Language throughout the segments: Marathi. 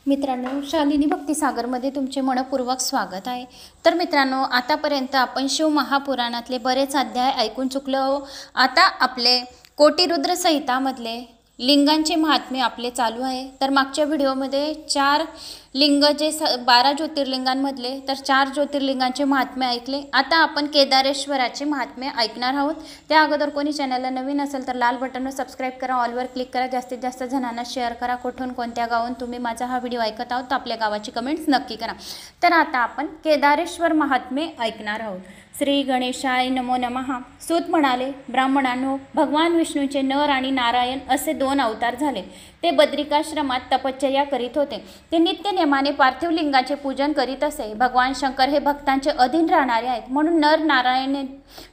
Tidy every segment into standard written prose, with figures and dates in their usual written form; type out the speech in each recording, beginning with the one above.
मित्रांनो, शालिनी भक्तिसागरमध्ये तुमचे मनपूर्वक स्वागत आहे। तर मित्रांनो, आतापर्यंत आपण शिव महापुराणातले बरेच अध्याय ऐकून चुकलो। आता आपले कोटिरुद्र संहितामधले लिंगांचे महात्म्य आपले चालू आहे। तर मागच्या व्हिडिओमध्ये 4 लिंग जे 12 ज्योतिर्लिंगांमधले तर 4 ज्योतिर्लिंगांचे महात्म्य ऐकले। आता आपण केदारेश्वराचे महात्म्य ऐकणार आहोत। त्या अगोदर कोणी चॅनलला नवीन असेल तर लाल बटनवर सबस्क्राइब करा, ऑलवर क्लिक करा, जास्तीत जास्त जणांना शेअर करा। कुठून कोणत्या गावाहून तुम्ही माझा हा व्हिडिओ ऐकत आहोत आपल्या गावाची कमेंट्स नक्की करा। तर आता आपण केदारेश्वर महात्म्य ऐकणार आहोत। श्री गणेशाय नमो नमः। सूत म्हणाले, ब्राह्मणांनो, भगवान विष्णूचे नर आणि नारायण असे 2 अवतार झाले। ते बद्रिकाश्रमात तपश्चर्या करीत होते। ते नित्य नेमाने पार्थिव लिंगाचे पूजन करीत असे। भगवान शंकर हे भक्तांचे अधीन राहणारे आहेत, म्हणून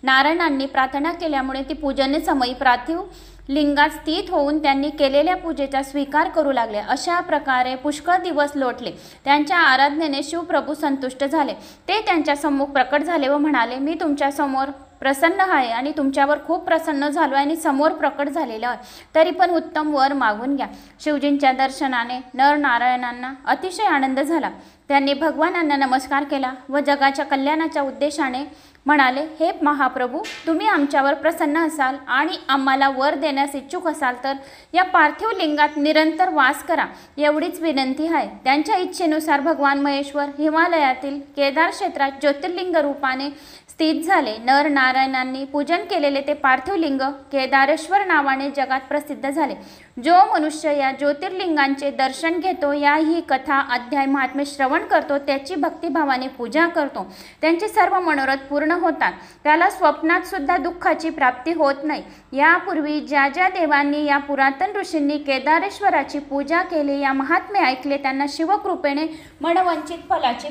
नारायणांनी प्रार्थना केल्यामुळे ती पूजन समयी पार्थिव लिंगात स्थित होऊन त्यांनी केलेल्या पूजेचा स्वीकार करू लागले। अशा प्रकारे पुष्कळ दिवस लोटले। त्यांच्या आराधनेने शिवप्रभू संतुष्ट झाले। ते त्यांच्या सम्मुख प्रकट झाले व म्हणाले, मी तुमच्या समोर प्रसन्न आहे आणि तुमच्यावर खूप प्रसन्न झालो आणि समोर प्रकट झालेला आहे, तरी पण उत्तम वर मागून घ्या। शिवजींच्या दर्शनाने नर नारायणांना अतिशय आनंद झाला। त्यांनी भगवानांना नमस्कार केला व जगाच्या कल्याणाच्या उद्देशाने म्हणाले, हे महाप्रभू, तुम्ही आमच्यावर प्रसन्न असाल आणि आम्हाला वर देण्यास इच्छुक असाल तर या पार्थिव लिंगात निरंतर वास करा, एवढीच विनंती आहे। त्यांच्या इच्छेनुसार भगवान महेश्वर हिमालयातील केदार क्षेत्रात ज्योतिर्लिंग रूपाने स्थित झाले। नर नारायणांनी पूजन केलेले ते पार्थिव लिंग केदारेश्वर नावाने जगात प्रसिद्ध झाले। जो मनुष्य या ज्योतिर्लिंगांचे दर्शन घेतो, या ही कथा अध्याय महात्म्य श्रवण करतो, त्याची भक्तिभावाने पूजा करतो, त्यांचे सर्व मनोरथ पूर्ण होतात। त्याला स्वप्नात सुद्धा दुःखाची प्राप्ती होत नाही। यापूर्वी ज्या ज्या देवांनी या पुरातन ऋषींनी केदारेश्वराची पूजा केली, या महात्म्य ऐकले, त्यांना शिवकृपेने मनवंचित फलाची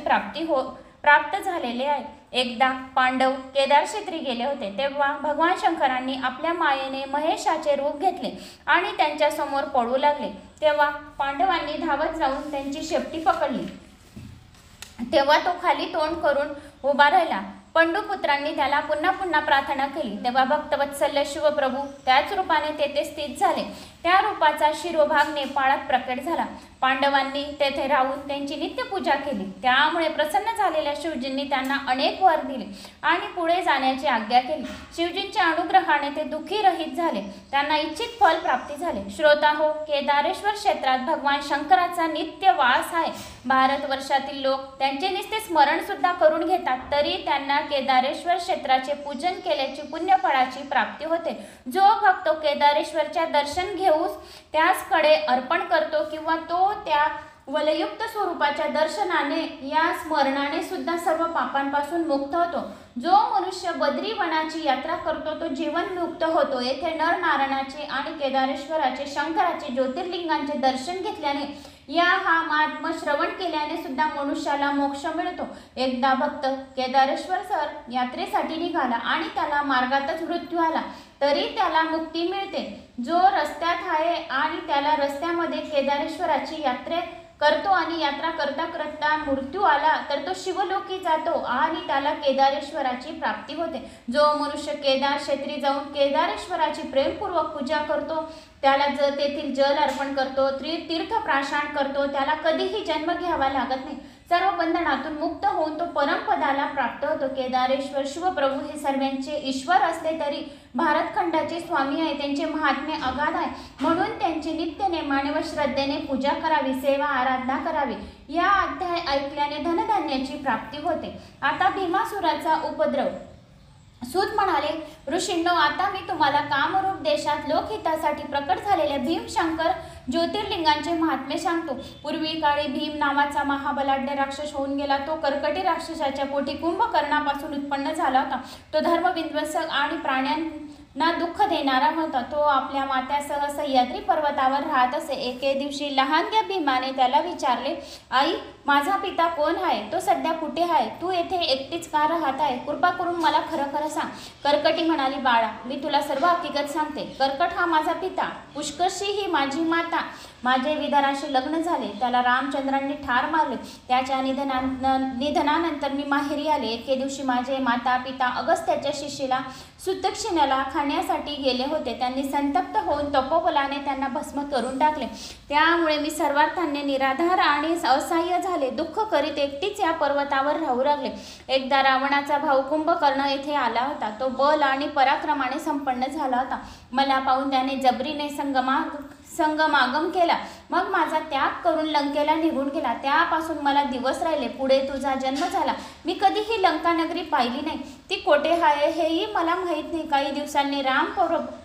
प्राप्त झालेले आहे। एकदा पांडव केदार क्षेत्री गेले होते, तेव्हा भगवान शंकरांनी आपल्या मायेने महेशाचे रूप घेतले आणि त्यांच्या समोर पडू लागले। तेव्हा पांडवांनी धावत जाऊन त्यांची शेपटी पकडली। तेव्हा तो खाली तोंड करून उभा राहिला। पंडुपुत्रांनी त्याला पुन्हा पुन्हा प्रार्थना केली। तेव्हा भक्तवत्सल्य शिवप्रभू त्याच रूपाने तेथे स्थित झाले। त्या रूपाचा शिरोभाग नेपाळात प्रकट झाला। पांडवांनी तेथे राहून त्यांची नित्य पूजा केली। त्यामुळे प्रसन्न झालेल्या शिवजींनी त्यांना अनेक वर दिले आणि पुढे जाण्याची आज्ञा केली। शिवजींच्या अनुग्रहाने ते दुःखी रहित झाले, त्यांना इच्छित फल प्राप्ती झाले। श्रोता हो, केदारेश्वर क्षेत्रात भगवान शंकराचा नित्य वास आहे। भारतवर्षातील लोक त्यांचे नुसते स्मरण सुद्धा करून घेतात, तरी त्यांना केदारेश्वर क्षेत्राचे पूजन केल्याची पुण्यफळाची प्राप्ती होते। जो भक्त केदारेश्वरच्या दर्शन घेऊन त्याचकडे अर्पण करतो किंवा तो त्या वलयुक्त स्वरूपाच्या दर्शनाने या स्मरणाने सुद्धा सर्व पापांपासून मुक्त होतो। जो मनुष्य बद्रीवनाची यात्रा करतो तो जीवनमुक्त होतो। येथे नर नारायणाचे आणि केदारेश्वराचे शंकराचे ज्योतिर्लिंगांचे दर्शन घेतल्याने हा महात्म्य श्रवण केल्याने सुद्धा मनुष्याला मोक्ष मिळतो। एकदा भक्त केदारेश्वर यात्रेसाठी निघाला आणि त्याला मार्गातच मृत्यू आला, तरी त्याला मुक्ती मिळते। जो रस्त्यात आहे आणि त्याला रस्त्यामध्ये केदारेश्वराची यात्रा करतो आणि यात्रा करता करता मृत्यू आला तर तो शिवलोकी जातो आणि त्याला केदारेश्वराची प्राप्ती होते। जो मनुष्य केदार क्षेत्री जाऊन केदारेश्वराची प्रेमपूर्वक पूजा करतो, त्याला तेथील जल अर्पण करतो, तीर्थ प्राशन करतो, त्याला कधीही जन्म घ्यावा लागत नाही। सर्व बंधनातून मुक्त होऊन तो परमपदाला प्राप्त होतो। केदारेश्वर शिवप्रभू हे सर्वांचे ईश्वर असले तरी भारतखंडाचे स्वामी आहे। त्यांचे महात्म्य अगाध आहे, म्हणून त्यांची नित्य नेमाने व श्रद्धेने पूजा करावी, सेवा आराधना करावी। या अध्याय ऐकल्याने धनधान्याची प्राप्ती होते। आता भीमासुराचा उपद्रव। सूत म्हणाले, ऋषींनो, आता मी तुम्हाला कामरूप देशात लोकहितासाठी प्रकट झालेल्या भीमशंकर ज्योतिर्लिंगांचे महात्म्य सांगतो। पूर्वी काळी भीम नावाचा महाबलाढ्य राक्षस होऊन गेला। तो कर्कटी राक्षसाच्या पोटी कुंभकर्णापासून उत्पन्न झाला होता। तो धर्मविध्वंसक आणि प्राण्यांना दुःख देणारा होता। तो आपल्या मात्यासह सह्याद्री पर्वतावर राहत असे। एके दिवशी लहानग्या भीमाने त्याला विचारले, आई, माझा पिता कोण आहे? तो सध्या कुठे आहे? तू येथे एकटीच का राहत आहे? कृपा करून मला खरं खरं सांग। कर्कटी म्हणाली, बाळा, मी तुला सर्व हकीकत सांगते। कर्कट हा माझा पिता, पुष्कशी ही माझी माता। माझे विदराशी लग्न झाले, त्याला रामचंद्रांनी ठार मारले। त्याच्या निधनानंतर मी माहेरी आले। एके दिवशी माझे माता पिता अगस्त्याच्या शिष्येला सुदक्षिणेला खाण्यासाठी गेले होते. त्यांनी संतप्त होऊन तपोबलाने त्यांना भस्म करून टाकले. त्यामुळे मी सर्वार्थाने निराधार आणि असहाय्य झाले. दुःख करीत एकटीच या पर्वतावर राहू लागले. एकदा रावणाचा भाऊ कुंभकर्ण येथे आला होता. तो बल आणि पराक्रमाने संपन्न झाला होता. मला पाहून त्याने जबरीने संगमागम केला. मग माझा त्याग करून लंकेला निघून गेला. त्यापासून मला दिवस राहिले. पुढे तुझा जन्म झाला. मी कधीही लंका नगरी पाहिली नाही. ती कोठे आहे हेही मला माहीत नाही. काही दिवसांनी राम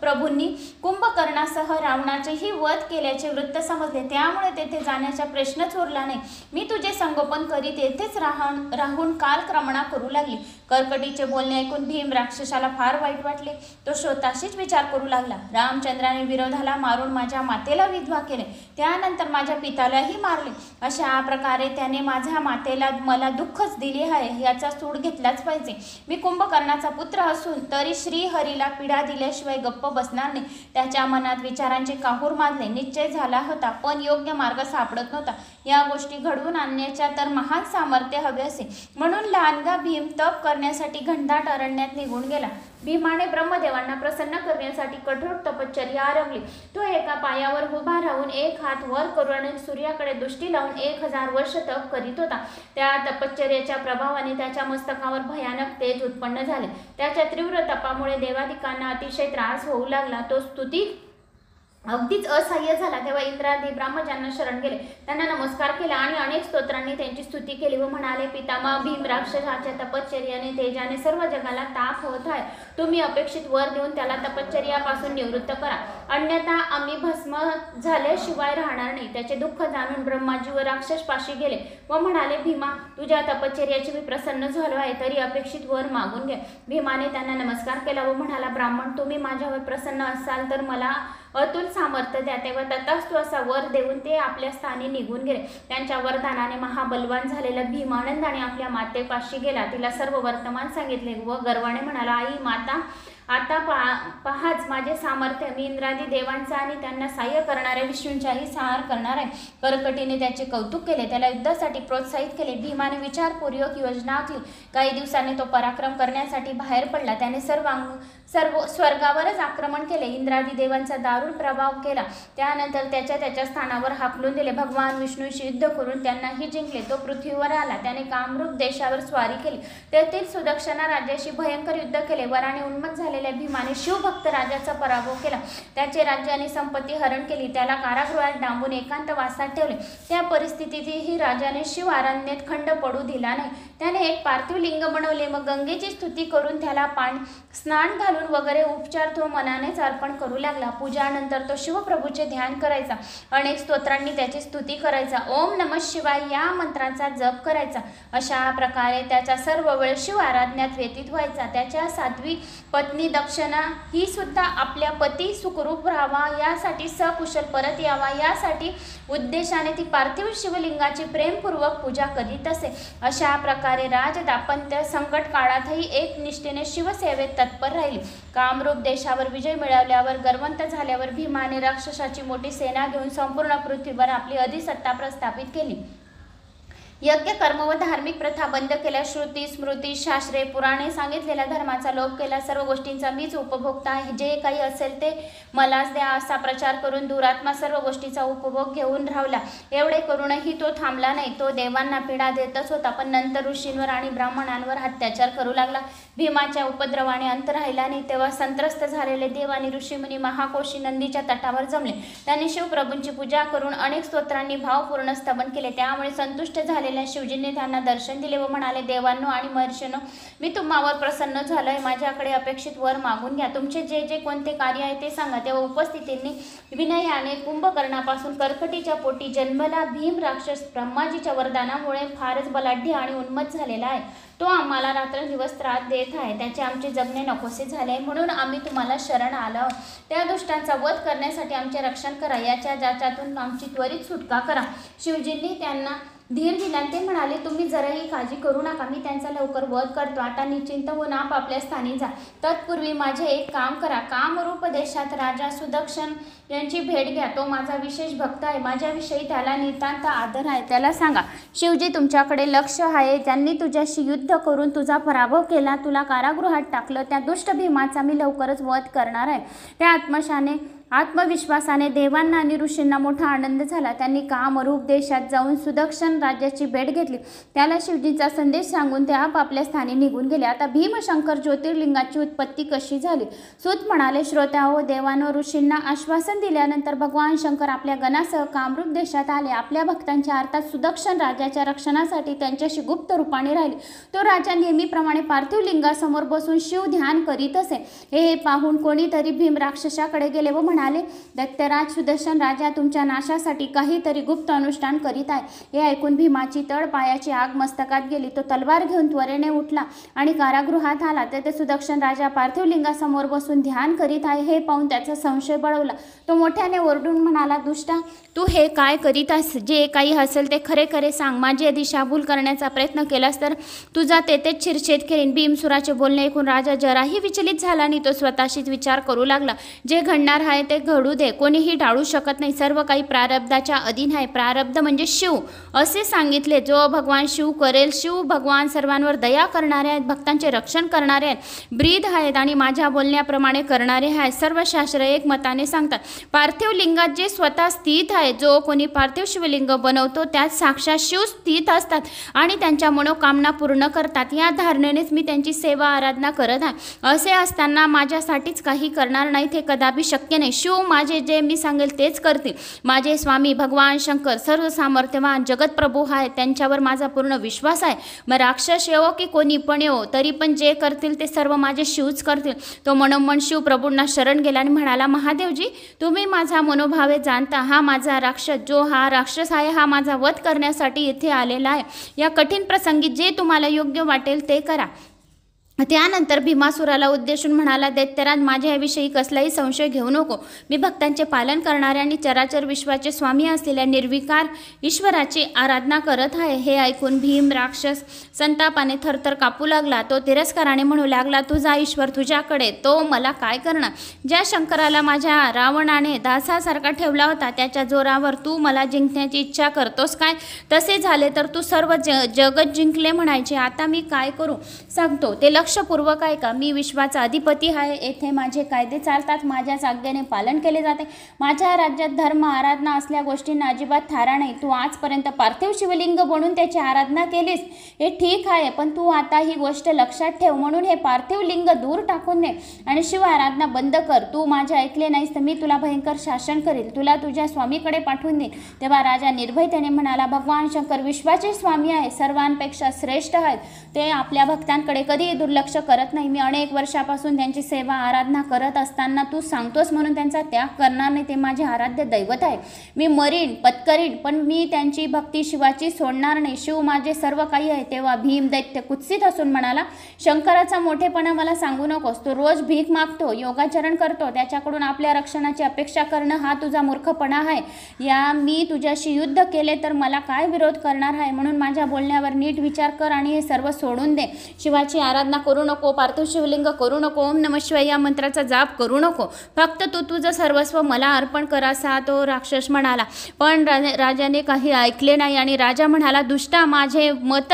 प्रभूंनी कुंभकर्णासह रावणाचेही वध केल्याचे वृत्त समजले. त्यामुळे तेथे जाण्याचा प्रश्नच उरला नाही. मी तुझे संगोपन करीत येथेच राहून कालक्रमणा करू लागली. कर्कटीचे बोलणे ऐकून भीम राक्षसाला फार वाईट वाटले. तो स्वतःशीच विचार करू लागला, रामचंद्राने विरोधाला मारून माझ्या मातेला विधवा केले. त्यानंतर माझ्या पितालाही मारले. अशा प्रकारे त्याने माझ्या मातेला मला दुःखच दिले आहे. याचा सूड घेतलाच पाहिजे. मी कुंभकर्णाचा पुत्र असून तरी श्रीहरीला पीडा दिल्याशिवाय गप्प बसणार नाही. त्याच्या मनात विचारांचे काहूर माजले. निश्चय झाला होता, पण योग्य मार्ग सापडत नव्हता. या गोष्टी घडवून आणण्याच्या तर महान सामर्थ्य हवे असे. म्हणून लहानगा भीम तप करण्यासाठी घनदाट अरण्यात निघून गेला. भीमाने ब्रह्मदेवांना प्रसन्न करण्यासाठी कठोर तपश्चर्या आरंभली. तो एका पायावर उभा राहून एक हात वर करून आणि सूर्याकडे दृष्टी लावून 1000 वर्ष तप करीत होता. त्या तपश्चर्याच्या प्रभावाने त्याच्या मस्तकावर भयानक तेज उत्पन्न झाले. त्याच्या तीव्र तपामुळे देवादिकांना अतिशय त्रास होऊ लागला. तो स्तुती अगदीच असहाय्य झाला. तेव्हा इंद्रादी ब्राह्मजांना शरण गेले. त्यांना नमस्कार केला आणि अनेक स्तोत्रांनी त्यांची स्तुती केली व म्हणाले, पितामह भीम राक्षसाच्या तपश्चर्याने तेजाने सर्व जगाला ताप होत आहे. तुम्ही अपेक्षित वर देऊन त्याला तपश्चर्यापासून निवृत्त करा, अन्यथा आम्ही भस्म झाल्याशिवाय राहणार नाही. त्याचे दुःख जाणून ब्रह्माजी व राक्षस पाशी गेले व म्हणाले, भीमा तुझ्या तपश्चर्याची मी प्रसन्न झालो आहे, तरी अपेक्षित वर मागून घे. भीमाने त्यांना नमस्कार केला व म्हणाला, ब्राह्मण तुम्ही माझ्यावर प्रसन्न असाल तर मला अतुल सामर्थ्य द्या. तेव्हा तथास्तु असा वर देऊन ते आपल्या स्थानी निघून गेले. त्यांच्या वरदानाने महाबलवान झालेला भीम आनंदाने आपल्या मातेपाशी गेला. तिला सर्व वर्तमान सांगितले व गर्वाने म्हणाला, आई माता आता पहाच माझे सामर्थ्य. मी इंद्रादी देवांचा आणि त्यांना सहाय्य करणाऱ्या विष्णूंचाही संहार करणार आहे. कर्कटीने त्याचे कौतुक केले, त्याला युद्धासाठी प्रोत्साहित केले. भीमाने विचारपूर्वक योजना आखली. काही दिवसांनी तो पराक्रम करण्यासाठी बाहेर पडला. त्याने सर्व स्वर्गावरच आक्रमण केले. इंद्रादी देवांचा दारुण प्रभाव केला. त्यानंतर त्याच्या स्थानावर हाकलून दिले. भगवान विष्णूशी युद्ध करून त्यांनाही जिंकले. तो पृथ्वीवर आला. त्याने कामरूप देशावर स्वारी केली. तेथील सुदक्षिणा राज्याशी भयंकर युद्ध केले. वराने उन्मत्त झालेल्या भीमाने शिवभक्त राजाचा पराभव केला. त्याचे राज्य आणि संपत्ती हरण केली. त्याला कारागृहात डांबून एकांत वासात ठेवले. त्या परिस्थितीतही राजाने शिव आराधनेत खंड पडू दिला नाही. त्याने एक पार्थिव लिंग बनवले. मग गंगेची स्तुती करून त्याला स्नान घालून वगैरे उपचार तो मनानेच अर्पण करू लागला. पूजानंतर तो शिवप्रभूचे ध्यान करायचा. अनेक स्तोत्रांनी त्याची स्तुती करायचा. ओम नमः शिवाय या मंत्राचा जप करायचा. अशा प्रकारे त्याचा सर्व वेळ शिव आराधनेत व्यतीत व्हायचा. त्याच्या साध्वी पत्नी दक्षिणा ही सुद्धा आपल्या पती सुखरूप राहावा यासाठी सकुशल परत यावा यासाठी उद्देशाने ती पार्थिव शिवलिंगाची प्रेमपूर्वक पूजा करीत असे. अशा प्रकारे राजदाम्पत्य संकट काळातही एक निष्ठेने शिवसेवेत तत्पर राहिली. कामरूप देशावर विजय मिळवल्यावर गर्वंत झाल्यावर भीमाने राक्षसाची मोठी सेना घेऊन संपूर्ण पृथ्वीवर आपली अधिसत्ता प्रस्थापित केली. यज्ञ कर्म व धार्मिक प्रथा बंद केल्या. श्रुती स्मृती शास्त्रे पुराणे सांगितलेल्या धर्माचा लोप केला. सर्व गोष्टींचा मीच उपभोक्ता आहे, जे काही असेल ते मलाच द्या असा प्रचार करून दुरात्मा सर्व गोष्टीचा उपभोग घेऊन राहिला. एवढे करूनही तो थांबला नाही. तो देवांना पीडा देतच होता, पण नंतर ऋषींवर आणि ब्राह्मणांवर अत्याचार करू लागला. भीमाच्या उपद्रवाने अंत राहिला नाही. तेव्हा संत्रस्त झालेले देव आणि ऋषीमुनी महाकोशी नंदीच्या तटावर जमले. त्यांनी शिवप्रभूंची पूजा करून अनेक स्तोत्रांनी भावपूर्ण स्तवन केले. त्यामुळे संतुष्ट झाले शिवजींनी त्यांना दर्शन दिले व म्हणाले, देवांनो आणि महर्षींनो, मी तुम्हावर प्रसन्न झालोय. माझ्याकडे अपेक्षित वर मागून घ्या. तुमचे जे जे कोणते कार्य आहे ते सांगा. तेव्हा उपस्थितींनी विनयाने कुंभकर्णापासून कर्कटीच्या पोटी जन्मला भीम राक्षस ब्रह्माजीच्या वरदानामुळे फारच बलाढ्य आणि उन्मत्त झालेला आहे. तो आम्हाला रात्रंदिवस त्रास देत आहे. त्याचे आमचे जगणे नकोसे झाले आहे, म्हणून आम्ही तुम्हाला शरण आलो. त्या दुष्टांचा वध करण्यासाठी आमचे रक्षण करा. याच्या ज्याच्यातून आमची त्वरित सुटका करा. शिवजींनी त्यांना धीर दिला. ते म्हणाले, तुम्ही जराही काळजी करू नका, मी त्यांचा लवकर वध करतो. आता निश्चिंत होऊन आपापल्या स्थानी जा. तत्पूर्वी माझे एक काम करा. कामरूप देशात राजा सुदक्षण यांची भेट घ्या. तो माझा विशेष भक्त आहे. माझ्याविषयी त्याला नितांत आदर आहे. त्याला सांगा, शिवजी तुमच्याकडे लक्ष आहे. ज्यांनी तुझ्याशी युद्ध करून तुझा पराभव केला, तुला कारागृहात टाकलं, त्या दुष्ट भीमाचा मी लवकरच वध करणार आहे. त्या आत्मविश्वासाने देवांना आणि ऋषींना मोठा आनंद झाला. त्यांनी कामरूप देशात जाऊन सुदक्षण राजाची भेट घेतली. त्याला शिवजींचा संदेश सांगून ते आपापल्या स्थानी निघून गेले. आता भीमशंकर ज्योतिर्लिंगाची उत्पत्ती कशी झाली? सूत म्हणाले, श्रोत्याहो, देवानं ऋषींना आश्वासन दिल्यानंतर भगवान शंकर आपल्या गणासह कामरूप देशात आले. आपल्या भक्तांच्या अर्थात सुदक्षण राजाच्या रक्षणासाठी त्यांच्याशी गुप्त रूपाने राहिले. तो राजा नेहमीप्रमाणे पार्थिव लिंगासमोर बसून शिव ध्यान करीत असे. हे पाहून कोणीतरी भीम राक्षसाकडे गेले व म्हणाले, दैत्यराज सुदर्शन राजा तुमच्या नाशासाठी काहीतरी गुप्त अनुष्ठान करीत आहे. हे ऐकून भीमाची तळपायाची आग मस्तकात गेली. तो तलवार घेऊन त्वरेने उठला आणि कारागृहात आला. तेथे सुदर्शन राजा पार्थिव लिंगासमोर बसून ध्यान करीत आहे. हे पाहून त्याचा संशय बळवला. तो मोठ्याने ओरडून म्हणाला, दुष्टा, तू हे काय करीत आहेस? जे काही असेल ते खरे खरे सांग. माझी दिशाभूल करण्याचा प्रयत्न केलास तर तुझा तेथेच शिरछेद करीन. भीमसुराचे बोलणे ऐकून राजा जराही विचलित झाला नाही. तो स्वतःशीच विचार करू लागला, जे घडणार आहे ते घडू दे. कोणीही टाळू शकत नाही. सर्व काही प्रारब्धाच्या अधीन आहे. प्रारब्ध म्हणजे शिव असे सांगितले. जो भगवान शिव करेल. शिव भगवान सर्वांवर दया करणारे आहेत, भक्तांचे रक्षण करणारे आहेत, ब्रीद आहेत आणि माझ्या बोलण्याप्रमाणे करणारे आहेत. सर्व शास्त्र एकमताने सांगतात, पार्थिव लिंगात जे स्वतः स्थित आहे, जो कोणी पार्थिव शिवलिंग बनवतो त्यात साक्षात शिव स्थित असतात आणि त्यांच्या मनोकामना पूर्ण करतात. या धारणेनेच मी त्यांची सेवा आराधना करत आहे. असे असताना माझ्यासाठीच काही करणार नाहीत हे कदापि शक्य नाही. शिव माझे जे मी सांगेल तेच करतील. माझे स्वामी भगवान शंकर सर्व सामर्थ्यवान जगतप्रभू आहेत. त्यांच्यावर माझा पूर्ण विश्वास आहे. मग राक्षस येवो की कोणी पण येवो, तरी पण जे करतील ते सर्व माझे शिवच करतील. तो मनोमन शिव प्रभूंना शरण गेला आणि म्हणाला, महादेवजी, तुम्ही माझा मनोभावे जाणता. हा माझा राक्षस, जो हा राक्षस आहे, हा माझा वध करण्यासाठी येथे आलेला आहे. या कठीण प्रसंगी जे तुम्हाला योग्य वाटेल ते करा. त्यानंतर भीमासुराला उद्देशून म्हणाला, दैत्यराज, माझ्याविषयी कसलाही संशय घेऊ नको. मी भक्तांचे पालन करणाऱ्या आणि चराचर विश्वाचे स्वामी असलेल्या निर्विकार ईश्वराची आराधना करत आहे. हे ऐकून भीम राक्षस संतापाने थरथर कापू लागला. तो तिरस्काराने म्हणू लागला, तुझा ईश्वर तुझ्याकडे, तो मला काय करणार? ज्या शंकराला माझ्या रावणाने दासासारखा ठेवला होता, त्याच्या जोरावर तू मला जिंकण्याची इच्छा करतोस काय? तसे झाले तर तू सर्व जगत जिंकले म्हणायचे. आता मी काय करू सांगतो ते लक्षपूर्वक आहे का? मी विश्वाचा अधिपती आहे. येथे माझे कायदे चालतात. माझ्याच आज्ञेने पालन केले जाते. माझ्या राज्यात धर्म आराधना असल्या गोष्टींना अजिबात थारा नाही. तू आजपर्यंत पार्थिव शिवलिंग बनून त्याची आराधना केलीस, हे ठीक आहे, पण तू आता ही गोष्ट लक्षात ठेव. म्हणून हे पार्थिव लिंग दूर टाकून दे आणि शिव आराधना बंद कर. तू माझे ऐकले नाहीस तर मी तुला भयंकर शासन करेल. तुला तुझ्या स्वामीकडे पाठवून देईन. तेव्हा राजा निर्भयतेने म्हणाला, भगवान शंकर विश्वाचे स्वामी आहे, सर्वांपेक्षा श्रेष्ठ आहेत. ते आपल्या भक्तांकडे कधीही दुर्लक्ष करत नाही. मी अनेक वर्षापासून त्यांची सेवा आराधना करत असताना तू सांगतोस म्हणून त्यांचा त्याग करणार नाही. ते माझे आराध्य दैवत आहे. मी मरीन पत्करीन, पण मी त्यांची भक्ती शिवाची सोडणार नाही. शिव माझे सर्व काही आहे. तेव्हा भीम दैत्य कुत्सित असून म्हणाला, शंकराचा मोठेपणा मला सांगू नकोस. तो रोज भीक मागतो, योगाचरण करतो. त्याच्याकडून आपल्या रक्षणाची अपेक्षा करणं हा तुझा मूर्खपणा आहे. मी तुझ्याशी युद्ध केले तर मला काय विरोध करणार आहे? म्हणून माझ्या बोलण्यावर नीट विचार कर आणि हे सर्व सोडून दे. शिवाची आराधना करू नको, पार्थिव शिवलिंग करू नको, ओम नमः शिवाय या मंत्राचा जाप करू नको. फक्त तू तुझं सर्वस्व मला अर्पण कर, असा तो राक्षस म्हणाला. पण राजाने काही ऐकले नाही आणि राजा म्हणाला, दुष्टा, माझे मत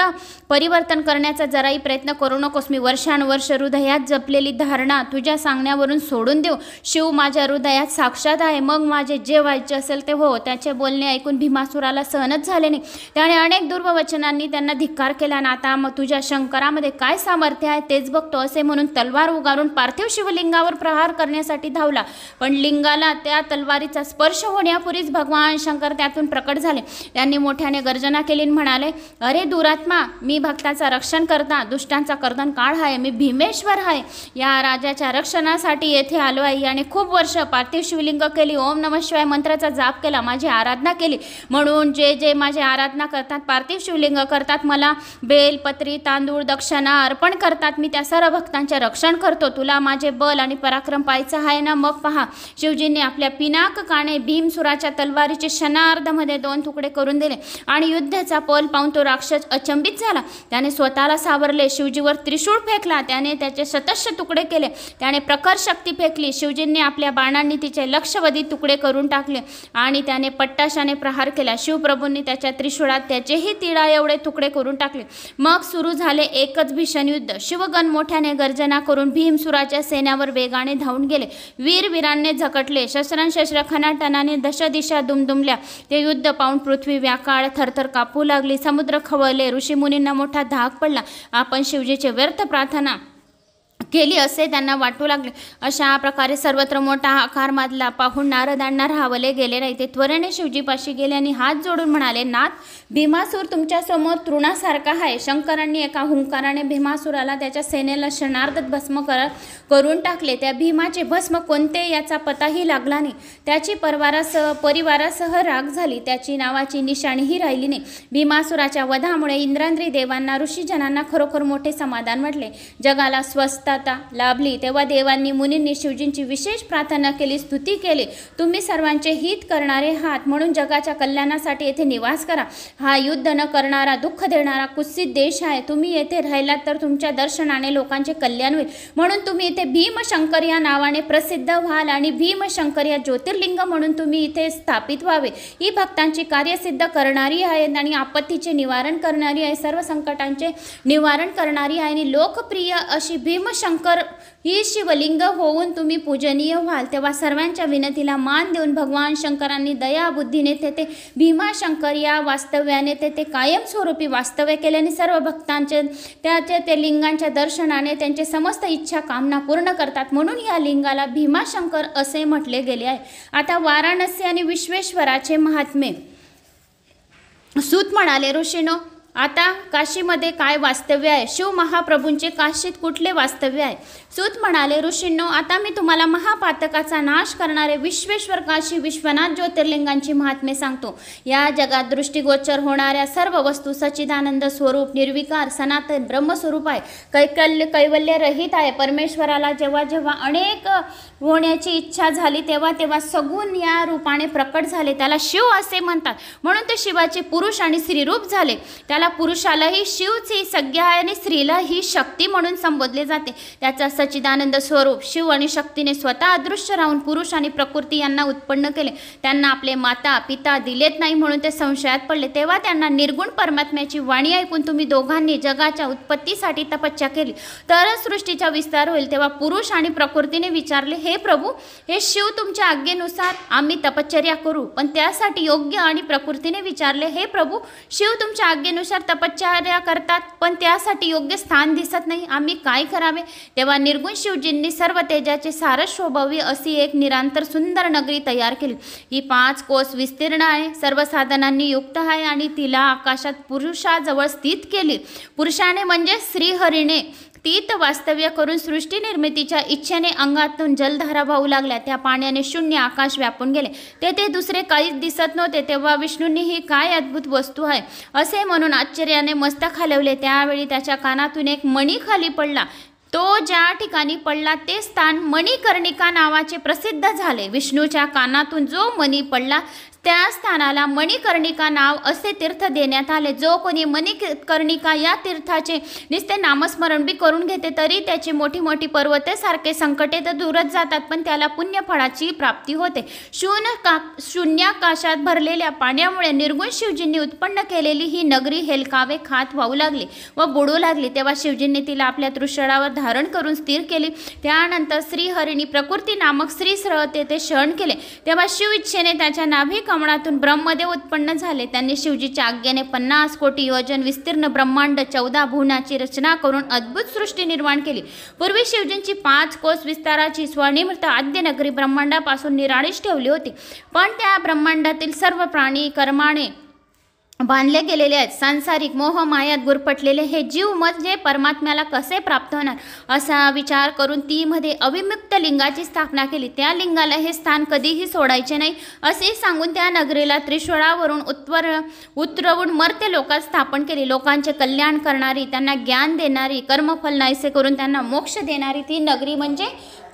परिवर्तन करण्याचा जराही प्रयत्न करू नकोस. मी वर्षानुवर्ष हृदयात जपलेली धारणा तुझ्या सांगण्यावरून सोडून देऊ. शिव माझ्या हृदयात साक्षात आहे. मग माझे जे व्हायचे असेल ते हो. त्याचे बोलणे ऐकून भीमासुराला सहनच झाले नाही. त्याने अनेक दुर्वचनांनी त्यांना धिक्कार केला. आणि आता मग तुझ्या शंकरामध्ये काय सामर्थ्य आहे तेच बघतो, असे म्हणून तलवार उगारून पार्थिव शिवलिंगावर प्रहार करण्यासाठी धावला. पण लिंगाला त्या तलवारीचा स्पर्श होण्यापूर्वीच भगवान शंकर त्यातून प्रकट झाले. त्यांनी मोठ्याने गर्जना केली आणि म्हणाले, अरे दुरात्मा, मी भक्ताचा रक्षण करता दुष्टांचा कर्दन काळ आहे. मी भीमेश्वर आहे. या राजाच्या रक्षणासाठी येथे आलो आहे. याने खूप वर्ष पार्थिव शिवलिंग केली, ओम नमः शिवाय मंत्राचा जाप केला, माझी आराधना केली. म्हणून जे माझी आराधना करतात, पार्थिव शिवलिंग करतात, मला बेल, पत्री, तांदूळ, दक्षिणा अर्पण करतात, संकटात मी त्या सर्व भक्तांचे रक्षण करतो, तुला माझे बल आणि पराक्रम पाहायचं आहे ना? मग पहा, शिवजींनी आपल्या पिनाक काने भीमसुराच्या तलवारीचे क्षणार्धामध्ये 2 तुकडे करून दिले आणि युद्धाचा पल पाहून तो राक्षस अचंबित झाला. त्याने स्वतःला सावरले, शिवजीवर त्रिशूळ फेकला, त्याने त्याचे शतश तुकडे केले, त्याने प्रखर शक्ती फेकली. शिवजींनी आपल्या बाणांनी तिचे लक्षवधी तुकडे करून टाकले आणि त्याने पट्टाशाने प्रहार केला. शिवप्रभूंनी त्याच्या त्रिशूळात त्याचेही तिळा एवढे तुकडे करून टाकले. मग सुरू झाले एकच भीषण युद्ध. शिवगण मोठ्याने गर्जना करून भीमसुराच्या सैन्यावर वेगाने धावून गेले. वीरांनी झकटले, शस्त्र खनाटनाने दशदिशा दुमदुमल्या. ते युद्ध पाहून पृथ्वी व्याकाळ थरथर कापू लागली, समुद्र खवळले, ऋषीमुनींना मोठा धाक पडला. आपण शिवजीचे व्यर्थ प्रार्थना केली असे त्यांना वाटू लागले. अशा प्रकारे सर्वत्र मोठा आकार माजला. पाहून नारदांना राहावले गेले नाही. ते त्वरेने शिवजीपाशी गेले आणि हात जोडून म्हणाले, नाथ, भीमासूर तुमच्यासमोर तृणासारखा आहे. शंकरांनी एका हुंकाराने भीमासुराला त्याच्या सेनेला क्षणार्धात भस्म करून टाकले. त्या भीमाचे भस्म कोणते याचा पताही लागला नाही. त्याची परिवारासह राग झाली. त्याची नावाची निशाणीही राहिली नाही. भीमासुराच्या वधामुळे इंद्रांद्री देवांना ऋषीजनांना खरोखर मोठे समाधान वाटले. जगाला स्वस्तता लाभली. तेव्हा देवांनी मुनींनी शिवजींची विशेष प्रार्थना केली, स्तुती केली. तुम्ही सर्वांचे हित करणारे आहात, म्हणून जगाच्या कल्याणासाठी येथे निवास करा. हा युद्ध न करणारा, दुःख देणारा कुत्सित देश आहे. तुम्ही येथे राहिलात तर तुमच्या दर्शनाने लोकांचे कल्याण होईल, म्हणून तुम्ही इथे भीमशंकर या नावाने प्रसिद्ध व्हाल आणि भीमशंकर या ज्योतिर्लिंग म्हणून तुम्ही इथे स्थापित व्हावे. ही भक्तांची कार्यसिद्ध करणारी आहे आणि आपत्तीचे निवारण करणारी आहे, सर्व संकटांचे निवारण करणारी आहे आणि लोकप्रिय अशी भीमशंकर ही शिवलिंग होऊन तुम्ही पूजनीय व्हाल. तेव्हा सर्वांच्या विनंतीला मान देऊन भगवान शंकरांनी दयाबुद्धीने तेथे भीमाशंकर या वास्तव्याने तेथे कायमस्वरूपी वास्तव्य केले आणि सर्व भक्तांचे ते लिंगांच्या दर्शनाने त्यांचे समस्त इच्छा कामना पूर्ण करतात, म्हणून या लिंगाला भीमाशंकर असे म्हटले गेले आहे. आता वाराणसी आणि विश्वेश्वराचे महात्म्य. सूत म्हणाले, ऋषीनो, आता काशीमध्ये काय वास्तव्य आहे? शिव महाप्रभूंचे काशीत कुठले वास्तव्य आहे? सूत म्हणाले, ऋषींनो, आता मी तुम्हाला महापातकाचा नाश करणारे विश्वेश्वर काशी विश्वनाथ ज्योतिर्लिंगांची महात्म्य सांगतो. या जगात दृष्टीगोचर होणाऱ्या सर्व वस्तू सच्चिदानंद स्वरूप, निर्विकार, सनातन ब्रह्मस्वरूप आहे, कैवल्य रहित आहे. परमेश्वराला जेव्हा जेव्हा अनेक होण्याची इच्छा झाली तेव्हा तेव्हा सगुण या रूपाने प्रकट झाले. त्याला शिव असे म्हणतात, म्हणून ते शिवाचे पुरुष आणि स्त्रीरूप झाले. त्याला पुरुषालाही शिवची संज्ञा आहे आणि स्त्रीला ही शक्ती म्हणून संबोधले जाते. त्याचा सच्चिदानंद स्वरूप शिव आणि शक्तीने स्वतः अदृश्य राहून पुरुष आणि प्रकृती यांना उत्पन्न केले. त्यांना आपले माता पिता दिलेत नाही म्हणून ते संशयात पडले. तेव्हा त्यांना निर्गुण परमात्म्याची वाणी ऐकून तुम्ही दोघांनी जगाच्या उत्पत्तीसाठी तपस्या केली तरच सृष्टीचा विस्तार होईल. तेव्हा पुरुष आणि प्रकृतीने विचारले, हे प्रभू, हे शिव तुमच्या आज्ञेनुसार आम्ही तपश्चर्या करू, पण त्यासाठी योग्य. आणि प्रकृतीने विचारले, हे प्रभू, शिव तुमच्या आज्ञेनुसार तपश्चर्या करतात, पण त्यासाठी योग्य स्थान दिसत नाही, आम्ही काय करावे? तेव्हा निर्गुण शिवजींनी सर्व तेजाचे सारस शोभावी अशी एक निरांतर सुंदर नगरी तयार केली. ही 5 कोस विस्तीर्ण आहे, सर्व साधनांनी युक्त आहे आणि तिला आकाशात पुरुषाजवळ स्थित केली. पुरुषाने म्हणजे श्रीहरीने तीत वास्तव्य करून सृष्टी निर्मितीच्या इच्छेने अंगातून जलधारा वाहू लागल्या. त्या पाण्याने शून्य आकाश व्यापून गेले. तेथे दुसरे काहीच दिसत नव्हते. तेव्हा विष्णूंनी ही काय अद्भुत वस्तू आहे असे म्हणून आश्चर्याने मस्तक हलवले. त्यावेळी त्याच्या कानातून एक मणी खाली पडला. तो ज्या ठिकाणी पडला ते स्थान मणिकर्णिका नावाचे प्रसिद्ध झाले. विष्णूच्या कानातून जो मणी पडला त्या स्थानाला मणिकर्णिका नाव असे तीर्थ देण्यात आले. जो कोणी मणिकर्णिका या तीर्थाचे नुसते नामस्मरण बी करून घेते तरी त्याची मोठी मोठी पर्वते सारखे संकटे तर दूरच जातात, पण त्याला पुण्यफळाची प्राप्ती होते. शून्याकाशात भरलेल्या पाण्यामुळे निर्गुण शिवजींनी उत्पन्न केलेली ही नगरी हेलकावे खात वाहू लागली व बुडू लागली. तेव्हा शिवजींनी तिला आपल्या त्रिशूळावर धारण करून स्थिर केली. त्यानंतर श्रीहरींनी प्रकृती नामक स्त्रीसह तेथे शयन केले. तेव्हा शिव इच्छेने त्याच्या नाभी कमळातून ब्रह्मदेव उत्पन्न झाले. त्यांनी शिवजीच्या आज्ञेने 50 कोटी योजन विस्तीर्ण ब्रह्मांड 14 भुवनाची रचना करून अद्भुत सृष्टी निर्माण केली. पूर्वी शिवजींची 5 कोस विस्ताराची स्वर्णिमृत आद्य नगरी ब्रह्मांडापासून निराळीच ठेवली होती, पण त्या ब्रह्मांडातील सर्व प्राणी कर्माने बांधले गेलेले आहेत। सांसारिक मोह मायात गुरफटलेले हे जीव म्हणजे परमात्म्याला कसे प्राप्त होणार असा विचार करून ती मध्ये अविमुक्त लिंगाची स्थापना केली। त्या लिंगाला हे स्थान कधीही सोडायचे नाही असे सांगून त्या नगरीला त्रिशूळावरून उतरवून मर्त्य लोकात स्थापन केले। लोकांचे कल्याण करणारी, त्यांना ज्ञान देणारी, कर्मफल नाहीसे करून त्यांना मोक्ष देणारी ती नगरी म्हणजे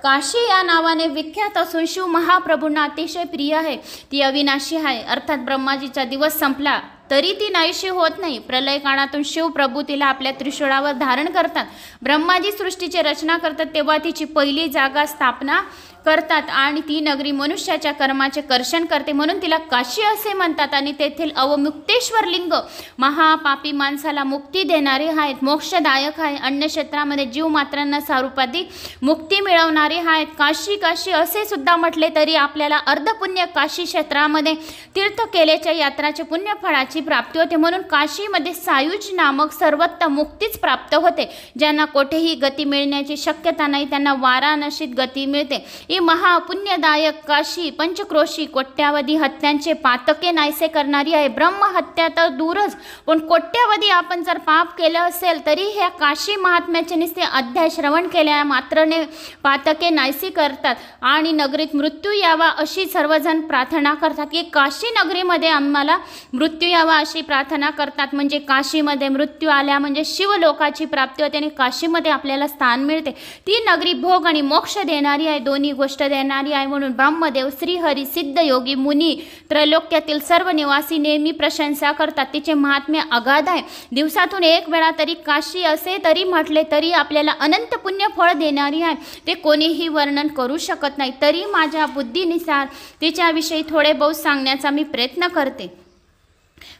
काशी या नावाने विख्यात असून शिव महाप्रभूंना अतिशय प्रिय आहे। ती अविनाशी आहे, अर्थात ब्रह्माजीचा दिवस संपला तरी ती नाहीशी होत नाही। प्रलय काळातून शिव प्रभू तिला आपल्या त्रिशूळावर धारण करतात। ब्रह्माजी सृष्टीची रचना करतात तेव्हा तिची पहिली जागा स्थापना करतात आणि ती नगरी मनुष्याच्या कर्माचे कर्षण करते म्हणून तिला काशी असे म्हणतात। आणि तेथील अवमुक्तेश्वर लिंग महापापी माणसाला मुक्ती देणारे आहेत, मोक्षदायक आहे। अन्य क्षेत्रामध्ये जीव मात्रांना स्वरूपाधिक मुक्ती मिळवणारे आहेत। काशी काशी असे सुद्धा म्हटले तरी आपल्याला अर्धपुण्य काशी क्षेत्रामध्ये तीर्थ केल्याच्या यात्राचे पुण्य फळाची प्राप्ती होते म्हणून काशीमध्ये सायुज नामक सर्वोत्तम मुक्तीच प्राप्त होते। ज्यांना कोठेही गती मिळण्याची शक्यता नाही त्यांना वाराणसीत गती मिळते। ही महापुण्यदायक काशी पंचक्रोशी कोट्यावधी हत्यांचे पातके नाहीसे करणारी आहे। ब्रह्महत्या तर दूरच पण कोट्यावधी आपण जर पाप केलं असेल तरी ह्या काशी महात्म्याचे नुसते अध्याय श्रवण केल्या मात्रने पातके नाहीसी करतात आणि नगरीत मृत्यू यावा अशी सर्वजण प्रार्थना करतात की काशी नगरीमध्ये आम्हाला मृत्यू यावा अशी प्रार्थना करतात। म्हणजे काशीमध्ये मृत्यू आल्या म्हणजे शिवलोकाची प्राप्ती होते आणि काशीमध्ये आपल्याला स्थान मिळते। ती नगरी भोग आणि मोक्ष देणारी आहे, दोन्ही गोष्ट देणारी आहे म्हणून ब्रह्मदेव, श्रीहरी, सिद्ध योगी, मुनी, त्रैलोक्यातील सर्व निवासी नेहमी प्रशंसा करतात। तिचे महात्म्य अगाध आहे। दिवसातून एक वेळा तरी काशी असे तरी म्हटले तरी आपल्याला अनंत पुण्य फळ देणारी आहे, ते कोणीही वर्णन करू शकत नाही। तरी माझ्या बुद्धीनुसार तिच्याविषयी थोडे बहुत सांगण्याचा मी प्रयत्न करते।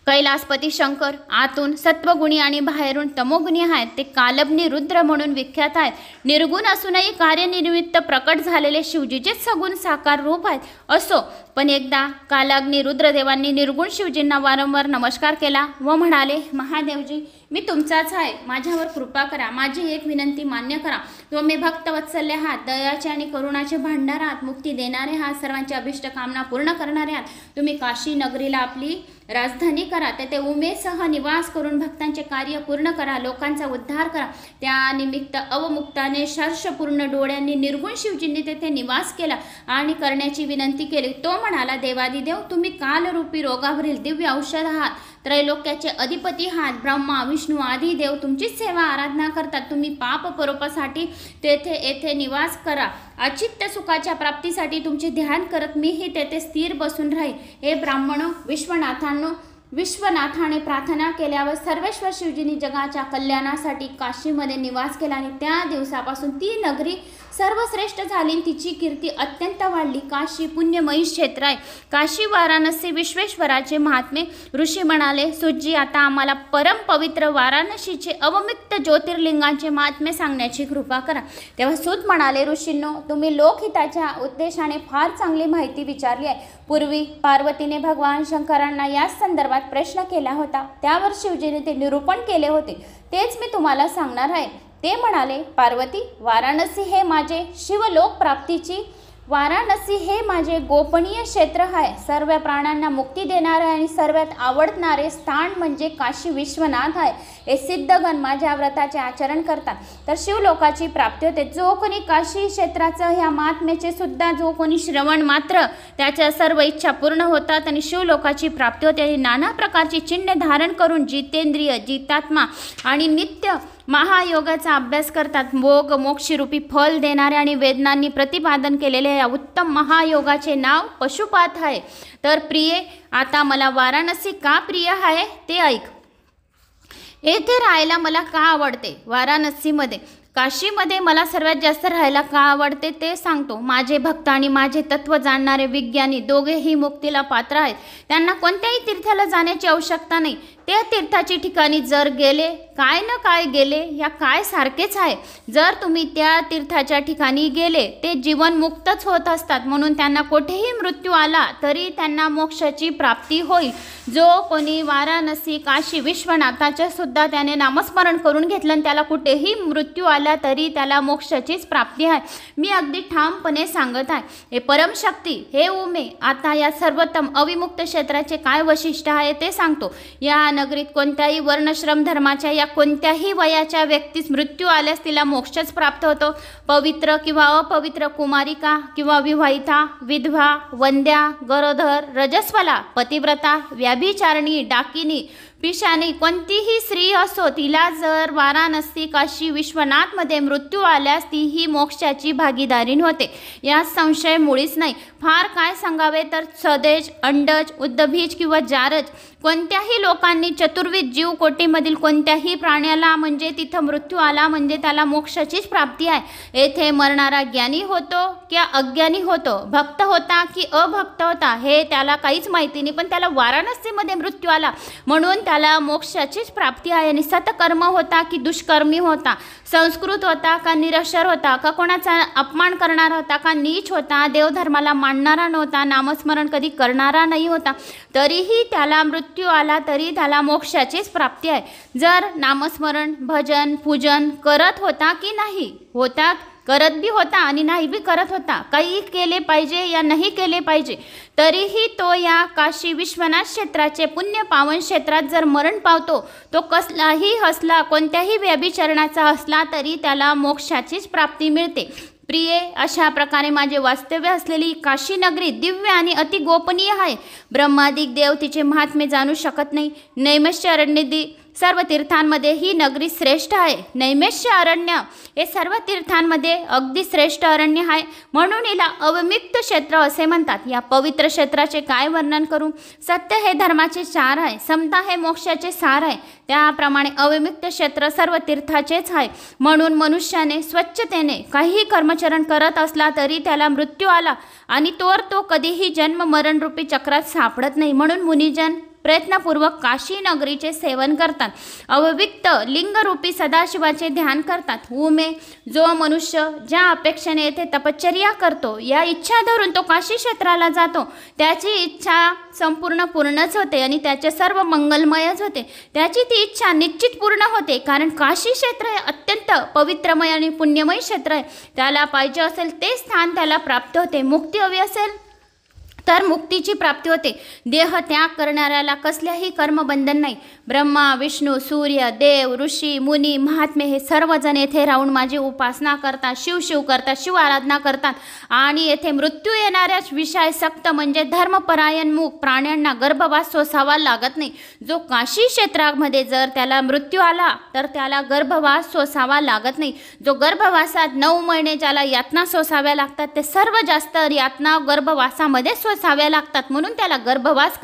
कैलासपती शंकर आतून सत्वगुणी आणि बाहेरून तमोगुणी आहेत। ते कालग्नी रुद्र म्हणून विख्यात आहेत। निर्गुण असूनही कार्यनिमित्त प्रकट झालेले शिवजीचेच सगुण साकार रूप आहेत। असो पण एकदा कालाग्नी रुद्रदेवांनी निर्गुण शिवजींना वारंवार नमस्कार केला व म्हणाले, महादेवजी मी तुमचाच आहे, माझ्यावर कृपा करा, माझी एक विनंती मान्य करा। तुम्ही भक्तवत्सल्य आहात, दयाचे आणि करुणाचे भांडार आहात, मुक्ती देणारे आहात, सर्वांची अभिष्ट कामना पूर्ण करणारे आहात। तुम्ही काशी नगरीला आपली राजधानी करा, तेथे उमेसह निवास करून भक्तांचे कार्य पूर्ण करा, लोकांचा उद्धार करा। त्या निमित्त अवमुक्ताने शर्षपूर्ण डोळ्यांनी निर्गुण शिवजींनी तेथे निवास केला आणि करण्याची विनंती केली। तो म्हणाला, देवादिदेव तुम्ही कालरूपी रोगावरील दिव्य औषध आहात, त्रैलोक्याचे अधिपती आहात, ब्रह्मा विष्णू आदी देव तुमची सेवा आराधना करतात। तुम्ही पाप परोपासाठी तेथे येथे निवास करा, अचित्त सुखाच्या प्राप्तीसाठी तुमचे ध्यान करत मीही तेथे स्थिर बसून राहील। हे ब्राह्मणो, विश्वनाथाने प्रार्थना केल्यावर सर्वेश्वर शिवजींनी जगाच्या कल्याणासाठी काशीमध्ये निवास केला आणि त्या दिवसापासून ती नगरी सर्वश्रेष्ठ झाली, तिची कीर्ती अत्यंत वाढली। काशी पुण्यमयी क्षेत्र आहे। काशी वाराणसी विश्वेश्वराचे महात्मे। ऋषी म्हणाले, सुजी आता आम्हाला परम पवित्र वाराणसीचे अवमुक्त ज्योतिर्लिंगांचे महात्मे सांगण्याची कृपा करा। तेव्हा सूत म्हणाले, ऋषींनो तुम्ही लोकहिताच्या उद्देशाने फार चांगली माहिती विचारली आहे। पूर्वी पार्वतीने भगवान शंकरांना या संदर्भात प्रश्न केला होता, त्यावर शिवजीने ते निरूपण केले होते, तेच मी तुम्हाला सांगणार आहे। ते म्हणाले, पार्वती वाराणसी हे माझे शिवलोक प्राप्तीची वाराणसी हे माझे गोपनीय क्षेत्र आहे। सर्व प्राण्यांना मुक्ती देणारे आणि सर्वात आवडणारे स्थान म्हणजे काशी विश्वनाथ आहे। हे सिद्धगण माझ्या व्रताचे आचरण करतात तर शिवलोकाची प्राप्ती होते। जो कोणी काशी क्षेत्राचं ह्या महात्म्याचे सुद्धा जो कोणी श्रवण मात्र त्याच्या सर्व इच्छा पूर्ण होतात आणि शिवलोकाची प्राप्ती होते। आणि नाना प्रकारची चिन्हे धारण करून जितेंद्रिय, जितात्मा आणि नित्य महायोगाचा अभ्यास करतात। भोग मोक्षरूपी फल देणारे आणि वेदनांनी प्रतिपादन केलेले या उत्तम महायोगाचे नाव पशुपात आहे। तर प्रिये, आता मला वाराणसी का प्रिय आहे ते ऐक। येथे राहायला मला का आवडते? वाराणसीमध्ये काशीमध्ये मला सर्वात जास्त राहायला का आवडते ते सांगतो। माझे भक्त आणि माझे तत्व जाणणारे विज्ञानी दोघेही मुक्तीला पात्र आहेत। त्यांना कोणत्याही तीर्थाला जाण्याची आवश्यकता नाही, त्या तीर्थाची ठिकाणी जर गेले, काय न काय गेले या काय सारखेच आहे. जर तुम्ही त्या तीर्थाच्या ठिकाणी गेले ते जीवन मुक्तच होत असतात, म्हणून त्यांना कुठेही मृत्यू आला तरी त्यांना मोक्षाची प्राप्ती होईल. जो कोणी वाराणसी, काशी, विश्वनाथाचे सुद्धा त्याने नामस्मरण करून घेतलं आणि त्याला कुठेही मृत्यू आला तरी त्याला मोक्षाचीच प्राप्ती आहे. मी अगदी ठामपणे सांगत आहे. हे परमशक्ती, हे उमे, आता या सर्वोत्तम अविमुक्त क्षेत्राचे काय वैशिष्ट्य आहे ते सांगतो. या नगरीत कोणत्याही वर्णश्रम धर्माच्या या कोणत्याही वयाच्या व्यक्तीस मृत्यू आल्यास तिला मोक्षच प्राप्त होतो. पवित्र किंवा अपवित्र, कुमारिका किंवा विवाहिता, विधवा, वंद्या, गरोदर, रजस्वला, पतिव्रता, व्याभिचारिणी, डाकिनी, पिशानी कोणतीही स्त्री असो, तिला जर वाराणसी, काशी, विश्वनाथमध्ये मृत्यू आल्यास तीही मोक्षाची भागीदारीण होते, यात संशय मुळीच नाही. फार काय सांगावे तर सदेज, अंडज, उद्दभीज किंवा जारज कोणत्याही लोकांनी चतुर्विध जीव कोटीमधील कोणत्याही प्राण्याला म्हणजे तिथं मृत्यू आला म्हणजे त्याला मोक्षाचीच प्राप्ती आहे. येथे मरणारा ज्ञानी होतो की अज्ञानी होतो, भक्त होता की अभक्त होता हे त्याला काहीच माहिती नाही, पण त्याला वाराणसीमध्ये मृत्यू आला म्हणून त्याला मोक्षाचीच प्राप्ती आहे. आणि सत्कर्म होता की दुष्कर्मी होता, संस्कृत होता का निरक्षर होता, का कोणाचा अपमान करणारा होता का नीच होता, देवधर्माला मानणारा नव्हता, नामस्मरण कधी करणारा नाही होता, तरीही त्याला मृत्यू आला तरी त्याला मोक्षाचीच प्राप्ती आहे. जर नामस्मरण, भजन, पूजन करत होता की नाही होता, करत बी होता आणि नाही बी करत होता, काही केले पाहिजे या नाही केले पाहिजे, तरीही तो या काशी विश्वनाथ क्षेत्राचे पुण्य पावन क्षेत्रात जर मरण पावतो, तो कसलाही असला, कोणत्याही व्यभिचरणाचा असला तरी त्याला मोक्षाचीच प्राप्ती मिळते. प्रिये, अशा प्रकारे माझे वास्तव्य असलेली काशी नगरी दिव्य आणि अति गोपनीय आहे. ब्रह्मादिक देव तिचे महात्म्य जाणू शकत नाही. नैमिष्य अरण्यदी सर्व तीर्थांमध्ये ही नगरी श्रेष्ठ आहे. नैमिष्य अरण्य हे सर्व तीर्थांमध्ये अगदी श्रेष्ठ अरण्य आहे, म्हणून हिला अविमुक्त क्षेत्र असे म्हणतात. या पवित्र क्षेत्राचे काय वर्णन करू. सत्य हे धर्माचे सार आहे, समता हे मोक्षाचे सार आहे, त्याप्रमाणे अविमुक्त क्षेत्र सर्व तीर्थाचेच आहे. म्हणून मनुष्याने स्वच्छतेने काहीही कर्मचरण करत असला तरी त्याला मृत्यू आला आणि तो कधीही जन्म मरण रूपी चक्रात सापडत नाही. म्हणून मुनिजन प्रयत्नपूर्वक काशी नगरीचे सेवन करतात, अविमुक्त लिंगरूपी सदाशिवाचे ध्यान करतात. उमे, जो मनुष्य ज्या अपेक्षेने येथे तपश्चर्या करतो, या इच्छा धरून तो काशी क्षेत्राला जातो, त्याची इच्छा संपूर्ण पूर्णच होते आणि त्याचे सर्व मंगलमयच होते. त्याची ती इच्छा निश्चित पूर्ण होते, कारण काशी क्षेत्र हे अत्यंत पवित्रमय आणि पुण्यमय क्षेत्र आहे. त्याला पाहिजे असेल ते स्थान त्याला प्राप्त होते. मुक्ती हवी असेल तर मुक्तीची प्राप्ती होते. देह त्याग करणाऱ्याला कसल्याही कर्मबंधन नाही. ब्रह्मा, विष्णू, सूर्य, देव, ऋषी, मुनी, महात्मे हे सर्वजण येथे राहून माझी उपासना करतात, शिव करतात, शिव आराधना करतात आणि येथे मृत्यू येणाऱ्याच विषय सक्त म्हणजे धर्मपरायण मूक प्राण्यांना गर्भवास सोसावा लागत नाही. जो काशी क्षेत्रामध्ये जर त्याला मृत्यू आला तर त्याला गर्भवास सोसावा लागत नाही. जो गर्भवासात 9 महिने ज्याला यातना सोसाव्या लागतात ते सर्व जास्त यातना गर्भवासामध्ये सोसाव्या लागतात, म्हणून त्याला गर्भवास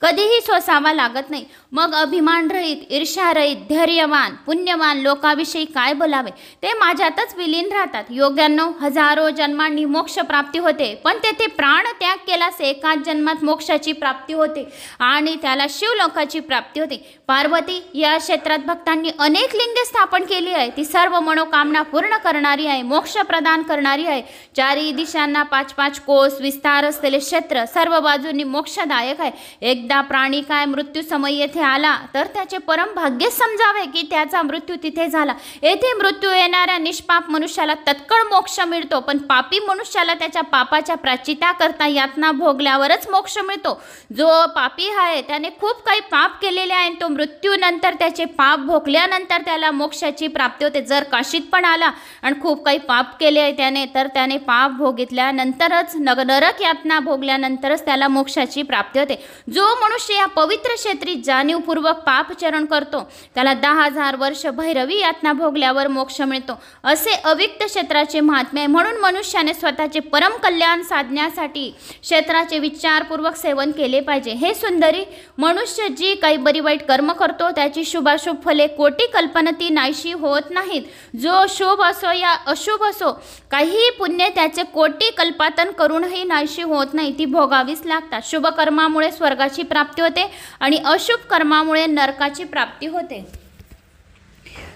कधीही सोसावा लागत नाही. मग अभिमान रहित, ईर्ष्यारहित, धैर्यवान, पुण्यवान लोकाविषयी काय बोलावे, ते माझ्यातच विलीन राहतात. योग्यांनो, हजारो जन्मांनी मोक्ष प्राप्ती होते, पण तेथे प्राण त्याग केल्यास एकाच जन्मात मोक्षाची प्राप्ती होते आणि त्याला शिवलोकाची प्राप्ती होते. पार्वती, या क्षेत्रात भक्तांनी अनेक लिंगे स्थापन केली आहे. ती सर्व मनोकामना पूर्ण करणारी आहे, मोक्ष प्रदान करणारी आहे. 4 दिशांना 5-5 कोस विस्तार असलेले क्षेत्र सर्व बाजूंनी मोक्षदायक आहे. एकदा प्राणी काय मृत्यू समय येथे आला तर त्याचे परम भाग्य समजावे की त्याचा मृत्यू तिथे झाला. येथे मृत्यू येणाऱ्या निष्पाप मनुष्याला तत्काळ मोक्ष मिळतो, पण पापी मनुष्याला त्याच्या पापाच्या प्रायश्चित्ता करता यातना भोगल्यावरच मोक्ष मिळतो. जो पापी आहे त्याने खूप काही पाप केलेले आहे, तो मृत्यूनंतर त्याचे पाप भोगल्यानंतर त्याला मोक्षाची प्राप्ती होते. जर काशीत पण आला आणि खूप काही पाप केले आहे त्याने, तर त्याने पाप भोगितल्यानंतरच नरक यातना भोगल्यानंतरच त्याला मोक्षाची प्राप्ती होते. जो मनुष्य या पवित्र क्षेत्री जाणीवपूर्वक पापचरण करतो त्याला 10,000 वर्ष भैरवी यातना भोगल्यावर मोक्ष मिळतो. असे अविक्त क्षेत्राचे महात्म्य आहे. म्हणून मनुष्याने स्वतःचे परम कल्याण साधण्यासाठी क्षेत्राचे विचारपूर्वक सेवन केले पाहिजे. हे सुंदरी, मनुष्य जी काही बरी वाईट कर्म करतो त्याची शुभाशुभ फले कोटी कल्पनती नाहीशी होत नाहीत. जो शुभ असो या अशुभ असो, काही पुण्य त्याचे कोटी कल्पातन करूनही नाहीशी होत नाही. नाही, ती भोगावीच लागतात. शुभ कर्मामुळे स्वर्गाची प्राप्ती होते आणि अशुभ कर्मामुळे नरकाची प्राप्ती होते.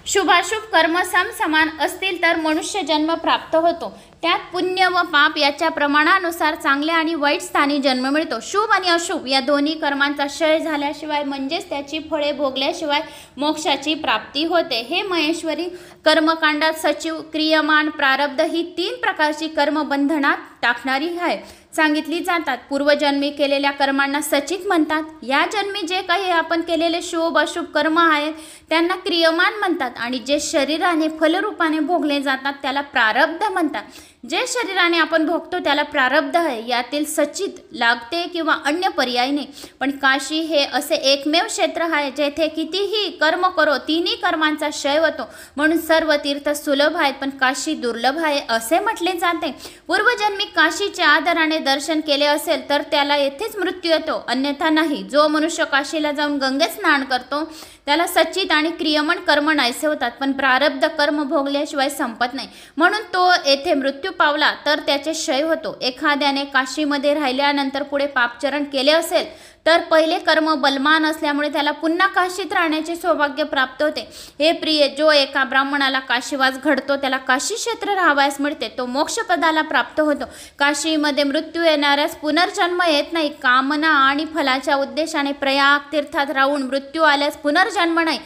शुभाशुभ कर्म समसमान असतील तर मनुष्य जन्म प्राप्त होतो. त्यात पुण्य व पाप याच्या प्रमाणानुसार चांगल्या आणि वाईट स्थानी जन्म मिळतो. शुभ आणि अशुभ या दोन्ही कर्मांचा क्षय झाल्याशिवाय म्हणजेच त्याची फळे भोगल्याशिवाय मोक्षाची प्राप्ती होते. हे महेश्वरी कर्मकांडात सचिव, क्रियमान, प्रारब्ध ही 3 प्रकारची कर्मबंधनात टाकणारी आहे सांगितली जातात. पूर्वजन्मी केलेल्या कर्मांना सचित म्हणतात. या जन्मी जे काही आपण केलेले शुभ अशुभ कर्म आहेत त्यांना क्रियमान म्हणतात आणि जे शरीराने फलरूपाने भोगले जातात त्याला प्रारब्ध म्हणतात. जे शरीराने आपण भोगतो त्याला प्रारब्ध आहे. यातील सचित लागते किंवा अन्य पर्याय नाही. पण काशी हे असे एकमेव क्षेत्र आहे जेथे कितीही कर्म करो तिन्ही कर्मांचा क्षय होतो. म्हणून सर्व तीर्थ सुलभ आहेत पण काशी दुर्लभ आहे असे म्हटले जाते. पूर्वजन्मी काशीच्या आदराने दर्शन केले असेल तर त्याला येथेच मृत्यू येतो, अन्यथा नाही. जो मनुष्य काशीला जाऊन गंगेत स्नान करतो त्याला सच्चित आणि क्रियमन कर्म नाहीसे होतात पण प्रारब्ध कर्म भोगल्याशिवाय संपत नाही. म्हणून तो येथे मृत्यू पावला तर त्याचे क्षय होतो. एखाद्याने काशीमध्ये राहिल्यानंतर पुढे पापचरण केले असेल तर पहिले कर्म बलमान असल्यामुळे त्याला पुन्हा काशीत राहण्याचे सौभाग्य प्राप्त होते. हे प्रिय, जो एका ब्राह्मणाला काशीवास घडतो त्याला काशी क्षेत्र राहावयास मिळते, तो मोक्षपदाला प्राप्त होतो. काशीमध्ये मृत्यू येणाऱ्यास पुनर्जन्म येत नाही. कामना आणि फलाच्या उद्देशाने प्रयाग तीर्थात राहून मृत्यू आल्यास पुनर्जन्म नाही.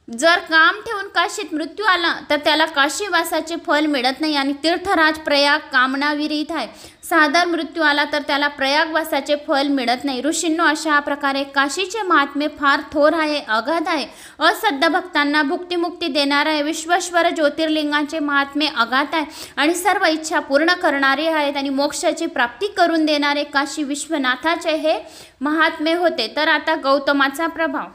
जर काम ठेवून काशीत मृत्यू आला तर त्याला काशीवासाचे फल मिळत नाही आणि तीर्थराज प्रयाग कामनाविरहित आहे. साधारण मृत्यू आला तर त्याला प्रयागवासाचे फल मिळत नाही. ऋषींनो, अशा प्रकारे काशीचे महात्म्य फार थोर आहे, अगाध आहे. असद्ध भक्तांना भुक्तिमुक्ती देणारे आहे. विश्वेश्वर ज्योतिर्लिंगाचे महात्म्य अगाध आहे आणि सर्व इच्छा पूर्ण करणारे आहेत आणि मोक्षाची प्राप्ती करून देणारे काशी विश्वनाथाचे हे महात्म्य होते. तर आता गौतमाचा प्रभाव.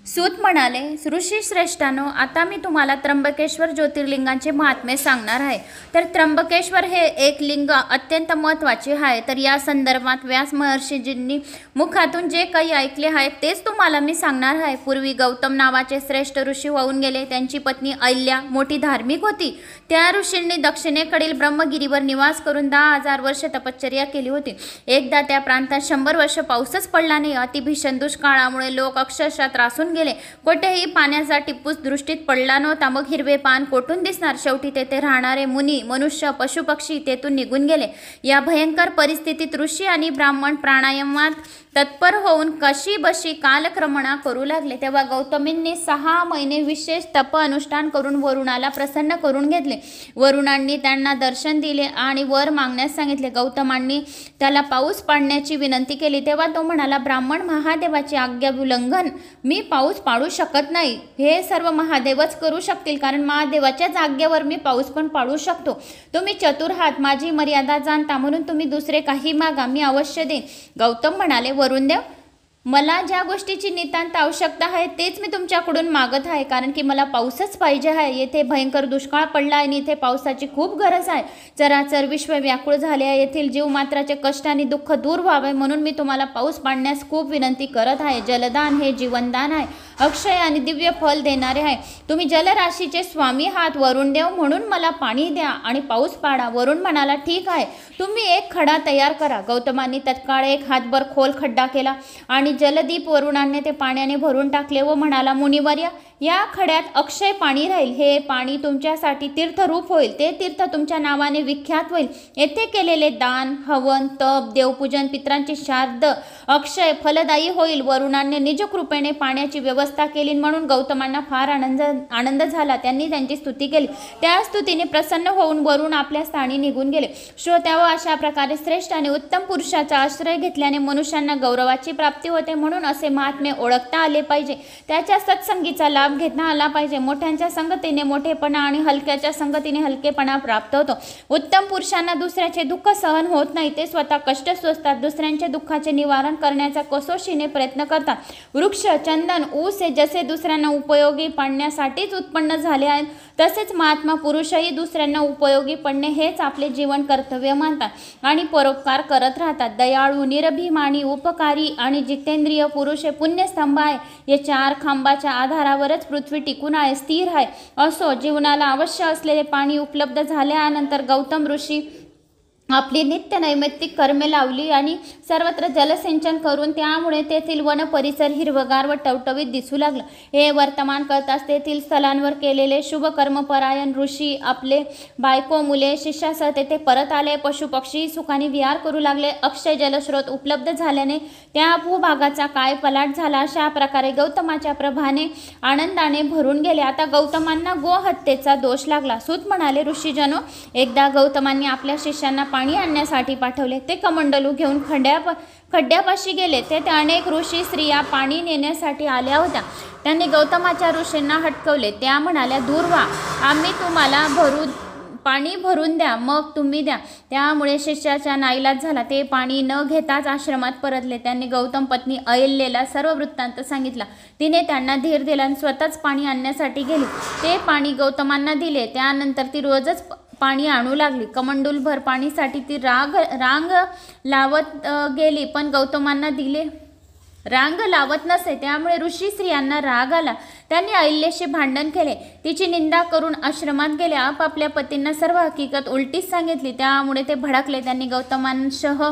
सूत म्हणाले, ऋषी श्रेष्ठांनो, आता मी तुम्हाला त्र्यंबकेश्वर ज्योतिर्लिंगाचे महात्म्य सांगणार आहे. तर त्र्यंबकेश्वर हे एक लिंग अत्यंत महत्त्वाचे आहे. तर या संदर्भात व्यास महर्षीजींनी मुखातून जे काही ऐकले आहे तेच तुम्हाला मी सांगणार आहे. पूर्वी गौतम नावाचे श्रेष्ठ ऋषी होऊन गेले. त्यांची पत्नी अहिल्या मोठी धार्मिक होती. त्या ऋषींनी दक्षिणेकडील ब्रह्मगिरीवर निवास करून 10,000 वर्ष तपश्चर्या केली होती. एकदा त्या प्रांतात 100 वर्ष पाऊसच पडला नाही. अतिभीषण दुष्काळामुळे लोक अक्षरशः त्रासून गेले. कोठेही पाण्याचा टिपूस दृष्टीत पडला नव्हता. मग हिरवे पान कोठून दिसणार. शेवटी तेथे राहणारे मुनी, मनुष्य, पशुपक्षी तेथून निघून गेले. या भयंकर परिस्थितीत ऋषी आणि ब्राह्मण प्राणायामात तत्पर होऊन कशी बशी कालक्रमणा करू लागले. तेव्हा गौतमींनी 6 महिने विशेष तप अनुष्ठान करून वरुणाला प्रसन्न करून घेतले. वरुणांनी त्यांना दर्शन दिले आणि वर मागण्यास सांगितले. गौतमांनी त्याला पाऊस पाडण्याची विनंती केली. तेव्हा तो म्हणाला, ब्राह्मण, महादेवाची आज्ञा उल्लंघन मी पाऊस पाडू शकत नाही. हे सर्व महादेवच करू शकतील, कारण महादेवाच्याच आज्ञेवर मी पाऊस पण पाडू शकतो. तुम्ही चतुर आहात, माझी मर्यादा जाणता, म्हणून तुम्ही दुसरे काही मागा, मी अवश्य देईन. गौतम म्हणाले, वरुण देव, मला ज्या गोष्टीची नितांत आवश्यकता आहे तेच मी तुमच्याकडून मागत आहे, कारण की मला पाऊसच पाहिजे आहे. येथे भयंकर दुष्काळ पडला आणि इथे पावसाची खूप गरज आहे. चराचर विश्व व्याकुळ झाले आहे. येथील जीवमात्राचे कष्ट आणि दुःख दूर व्हावे म्हणून मी तुम्हाला पाऊस पाडण्यास खूप विनंती करत आहे. जलदान हे जीवनदान आहे, अक्षय आणि दिव्य फल देणारे आहे. तुम्ही जलराशीचे स्वामी आहात वरुण देव, म्हणून मला पाणी द्या आणि पाऊस पाडा. वरुण म्हणाला, ठीक आहे, तुम्ही एक खडा तयार करा. गौतमांनी तत्काळ 1 हातभर खोल खड्डा केला आणि जलदीप वरुणाने ते पाण्याने भरून टाकले व म्हणाला, मुनिवर्य, या खड्यात अक्षय पाणी राहील. हे पाणी तुमच्यासाठी तीर्थरूप होईल. ते तीर्थ तुमच्या नावाने विख्यात होईल. येथे केलेले दान, हवन, तप, देवपूजन, पित्रांची श्राद्ध अक्षय फलदायी होईल. वरुणाने निजकृपेने पाण्याची व्यवस्था केली म्हणून गौतमांना फार आनंद झाला. त्यांनी त्यांची स्तुती केली. त्या स्तुतीने प्रसन्न होऊन वरुण आपल्या स्थानी निघून गेले. श्रोत्यावर, अशा प्रकारे श्रेष्ठ आणि उत्तम पुरुषाचा आश्रय घेतल्याने मनुष्यांना गौरवाची प्राप्ती होते. म्हणून असे महात्म्य ओळखता आले पाहिजे. त्याच्या सत्संगीचा लाभ घेता आला पाहिजे. मोठ्यांच्या संगतीने मोठेपणा आणि हलक्याच्या संगतीने हलकेपणा प्राप्त होतो. उत्तम पुरुषांना दुसऱ्याचे दुःख सहन होत नाही. ते स्वतः कष्ट सोसतात. दुसऱ्यांचे दुःखाचे निवारण करण्याचा कसोशीने प्रयत्न करतात. वृक्ष, चंदन, ऊस हे जसे दुसऱ्यांना उपयोगी पडण्यासाठीच उत्पन्न झाले आहेत, तसेच महात्मा पुरुषही दुसऱ्यांना उपयोगी पडणे हेच आपले जीवन कर्तव्य मानतात आणि परोपकार करत राहतात. दयाळू, निरभिमानी, उपकारी आणि जितेंद्रिय पुरुष हे पुण्यस्तंभ आहे. या 4 खांबाच्या आधारावरच पृथ्वी टिकून आहे, स्थिर आहे. असो, जीवनाला अवश्य असलेले पाणी उपलब्ध झाल्यानंतर गौतम ऋषी आपली नित्य नैमित्तिक कर्मे लावली आणि सर्वत्र जलसिंचन करून त्यामुळे तेथील वन परिसर हिरवगार व टवटवीत दिसू लागला. हे वर्तमान कळताच तेथील स्थलांवर केलेले शुभ कर्मपरायण ऋषी आपले बायको मुले शिष्यासह तेथे परत आले. पशुपक्षी सुखाने विहार करू लागले. अक्षय जलस्रोत उपलब्ध झाल्याने त्या भूभागाचा काय पलाट झाला. अशा प्रकारे गौतमाच्या प्रभाने आनंदाने भरून गेले. आता गौतमांना गोहत्येचा दोष लागला. सूत म्हणाले, ऋषीजनो, एकदा गौतमांनी आपल्या शिष्यांना पाणी आणण्यासाठी पाठवले. ते कमंडलू घेऊन खड्ड्यापाशी गेले. तेथे अनेक ऋषी स्त्रिया पाणी नेण्यासाठी आल्या होत्या. त्यांनी गौतमाच्या ऋषींना हटकवले. त्या म्हणाल्या, दूर व्हा, आम्ही तुम्हाला पाणी भरून द्या, मग तुम्ही द्या. त्यामुळे शिष्याचा नाईलाज झाला. ते पाणी न घेताच आश्रमात परतले. त्यांनी गौतम पत्नी अहिल्याला सर्व वृत्तांत सांगितला. तिने त्यांना धीर दिला आणि स्वतःच पाणी आणण्यासाठी गेली. ते पाणी गौतमांना दिले. त्यानंतर ती रोजच पाणी आणू लागली. कमंडूलभर पाणीसाठी ती रांग लावत गेली, पण गौतमांना दिले रांग लावत नसे. त्यामुळे ऋषी स्त्रियांना राग आला. त्यांनी अहिल्याशी भांडण केले. तिची निंदा करून आश्रमात गेले. आपापल्या पतींना सर्व हकीकत उलटीच सांगितली. त्यामुळे ते भडकले. त्यांनी गौतमांसह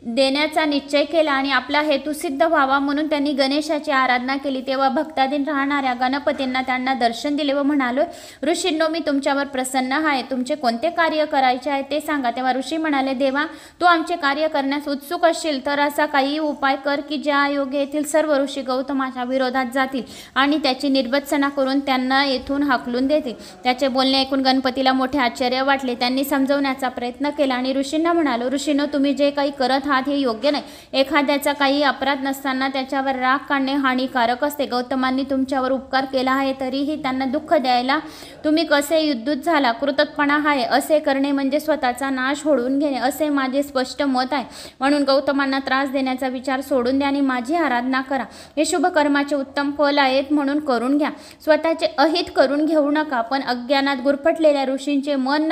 देण्याचा निश्चय केला आणि आपला हेतू सिद्ध व्हावा म्हणून त्यांनी गणेशाची आराधना केली. तेव्हा भक्ताधीन राहणाऱ्या गणपतींना त्यांना दर्शन दिले व म्हणालो, ऋषींनो, मी तुमच्यावर प्रसन्न आहे. तुमचे कोणते कार्य करायचे आहे ते सांगा. तेव्हा ऋषी म्हणाले, देवा, तू आमचे कार्य करण्यास उत्सुक असशील तर असा काही उपाय कर की ज्या योगे येथील सर्व ऋषी गौतमाच्या विरोधात जातील आणि त्याची निर्भत्सना करून त्यांना येथून हाकलून देतील. त्याचे बोलणे ऐकून गणपतीला मोठे आश्चर्य वाटले. त्यांनी समजवण्याचा प्रयत्न केला आणि ऋषींना म्हणालो, ऋषींनो, तुम्ही जे काही करत आहात हे योग्य नाही. एखाद्याचा काही अपराध नसताना त्याच्यावर राग काढणे हानिकारक असते. गौतमांनी तुमच्यावर उपकार केला आहे तरीही त्यांना दुःख द्यायला तुम्ही कसे युद्धूत झाला. कृतज्ञपणा आहे. असे करणे म्हणजे स्वतःचा नाश होडून घेणे असे माझे स्पष्ट मत आहे. म्हणून गौतमांना त्रास देण्याचा विचार सोडून द्या आणि माझी आराधना करा. हे शुभ कर्माचे उत्तम फल आहेत म्हणून करून घ्या. स्वतःचे अहित करून घेऊ नका. पण अज्ञानात गुरफटलेल्या ऋषींचे मन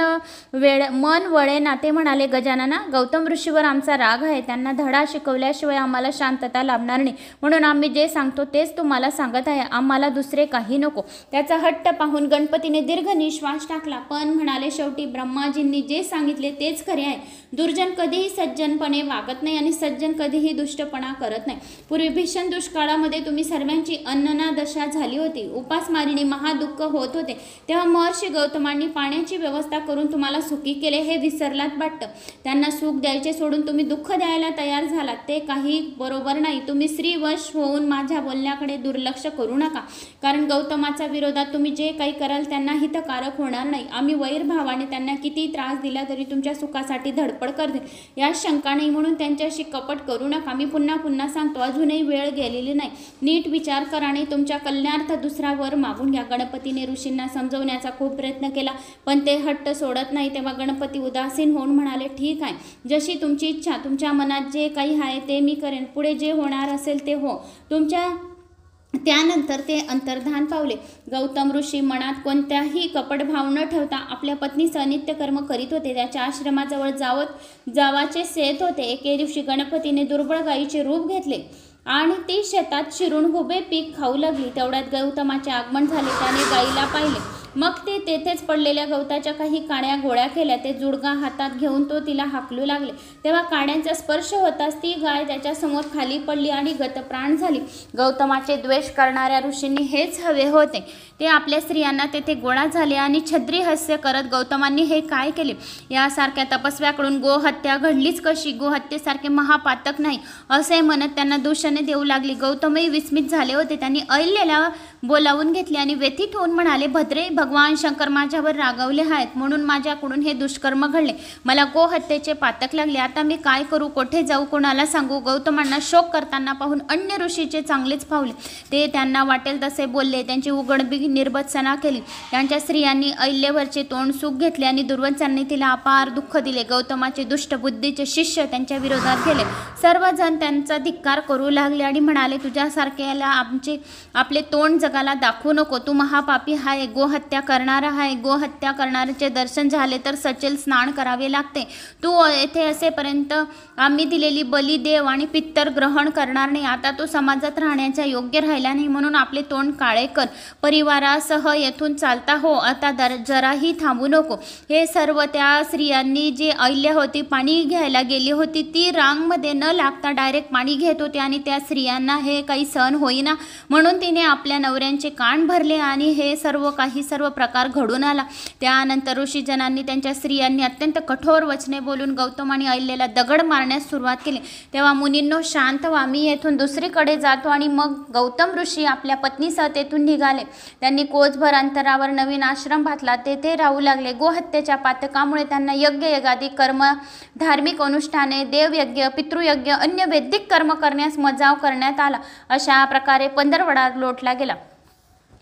वळेना. ते म्हणाले, गजानना, गौतम ऋषीवर आमचा राग आहे. त्यांना धडा शिकवल्याशिवाय आम्हाला शांतता लाभणार नाही. म्हणून आम्ही जे सांगतो तेच तुम्हाला सांगत आहे. आम्हाला दुसरे काही नको. त्याचा हट्ट पाहून गणपतीने दीर्घ निश्वास टाकला, पण म्हणाले, शेवटी ब्रह्माजींनी जे सांगितले तेच खरे आहे. दुर्जन कधीही सज्जनपणे वागत नाही आणि सज्जन कधीही दुष्टपणा करत नाही. पूर्वी भीषण दुष्काळामध्ये तुम्ही सर्वांची अन्ननादशा झाली होती. उपासमारीने महादुःख होत होते. तेव्हा महर्षी गौतमांनी पाण्याची व्यवस्था करून तुम्हाला सुखी केले. हे विसरलात वाटतं. त्यांना सुख द्यायचे सोडून तुम्ही दुःख द्यायला तयार झालात. ते काही बरोबर नाही. तुम्ही स्त्रीवश होऊन माझ्या बोलण्याकडे दुर्लक्ष करू नका. कारण गौतमाच्या विरोधात तुम्ही जे काही कराल त्यांना हितकारक होणार नाही. आम्ही वैरभावाने त्यांना किती त्रास दिला तरी तुमच्या सुखासाठी धडपड करते, यात शंका नाही. म्हणून त्यांच्याशी कपट करू नका. मी पुन्हा पुन्हा सांगतो, अजूनही वेळ गेलेली नाही. नीट विचार करा आणि तुमच्या कल्याणार्थ दुसरा वर मागून घ्या. गणपतीने ऋषींना समजवण्याचा खूप प्रयत्न केला, पण ते हट्ट सोडत नाही. तेव्हा गणपती उदासीन होऊन म्हणाले, ठीक आहे, जशी तुमची इच्छा. तुमच्या मनात जे काही आहे ते मी करेन. पुढे जे होणार असेल ते हो. त्यानंतर ते अंतर्धान पावले. गौतम ऋषी मनात कोणत्याही कपटभाव न ठेवता आपल्या पत्नीसह नित्यकर्म करीत होते. त्याच्या आश्रमाजवळ जावाचे सेत होते. एके दिवशी गणपतीने दुर्बळ गायीचे रूप घेतले आणि ती शेतात शिरून उभे पीक खाऊ लागली. तेवढ्यात गौतमाचे आगमन झाले. त्याने गायीला पाहिले. मग ते तेथेच पडलेल्या गवताच्या काही काड्या गोळा केल्या. ते जुडगा हातात घेऊन तो तिला हाकलू लागले. तेव्हा काड्यांचा स्पर्श होताच ती गाय त्याच्यासमोर खाली पडली आणि गतप्राण झाली. गौतमाचे द्वेष करणाऱ्या ऋषींनी हेच हवे होते. ते आपल्या स्त्रियांना तेथे गोळा झाले आणि छद्री हास्य करत, गौतमांनी हे काय केले? यासारख्या तपस्व्याकडून गोहत्या घडलीच कशी? गोहत्येसारखे महापातक नाही असे म्हणत त्यांना दूषणे देऊ लागली. गौतमही विस्मित झाले होते. त्यांनी अहिल्याला बोलावून घेतले आणि व्यथित होऊन म्हणाले, भद्रे, भगवान शंकर माझ्यावर रागावले आहेत म्हणून माझ्याकडून हे दुष्कर्म घडले. मला गोहत्येचे पातक लागले. आता मी काय करू? कोठे जाऊ? कोणाला सांगू? गौतमांना शोक करताना पाहून अन्य ऋषीचे चांगलेच पावले. ते त्यांना वाटेल तसे बोलले. त्यांची उघडबी निर्भत्सना केली. त्यांच्या स्त्रियांनी अहिल्यावरचे तोंड सुख घेतले आणि दुर्वचांनी तिला अपार दुःख दिले. गौतमाचे दुष्ट बुद्धीचे शिष्य त्यांच्या विरोधात गेले. सर्वजण त्यांचा धिक्कार करू लागले आणि म्हणाले, तुझ्यासारख्याला आपले तोंड जगाला दाखवू नको. तू महापापी आहे. गोहत्या गोहत्या करणारा आहे, गोहत्या करणाऱ्याचे दर्शन झाले तर सचेल स्नान करावे लागते. तू येथे असेपर्यंत आम्ही दिलेली बली देव आणि पित्तर ग्रहण करणार नाही. आता तू समाजात राहण्याच्या योग्य राहिला नाही म्हणून आपले तोंड काळे कर. परिवारासह येथून चालता हो. आता जराही थांबू नको. हे सर्व त्या स्त्रियांनी जी अहिल्या होती पाणी घ्यायला गेली होती ती रांगमध्ये न लागता डायरेक्ट पाणी घेत होती आणि त्या स्त्रियांना हे काही सहन होईना म्हणून तिने आपल्या नवऱ्यांचे कान भरले आणि हे सर्व प्रकार घडून आला. त्यानंतर ऋषीजनांनी त्यांच्या स्त्रियांनी अत्यंत कठोर वचने बोलून गौतम आणि अहिल्याला दगड मारण्यास सुरुवात केली. तेव्हा मुनींनो शांत व्हा, मी येथून दुसरीकडे जातो. आणि मग गौतम ऋषी आपल्या पत्नीसह तेथून निघाले. त्यांनी कोसभर अंतरावर नवीन आश्रम बांधला, तेथे राहू लागले. गोहत्येच्या पातकामुळे त्यांना यज्ञ यज्ञादी कर्म, धार्मिक अनुष्ठाने, देवयज्ञ, पितृयज्ञ, अन्य वैदिक कर्म करण्यास मजाव करण्यात आला. अशा प्रकारे पंधरवडा लोटला गेला.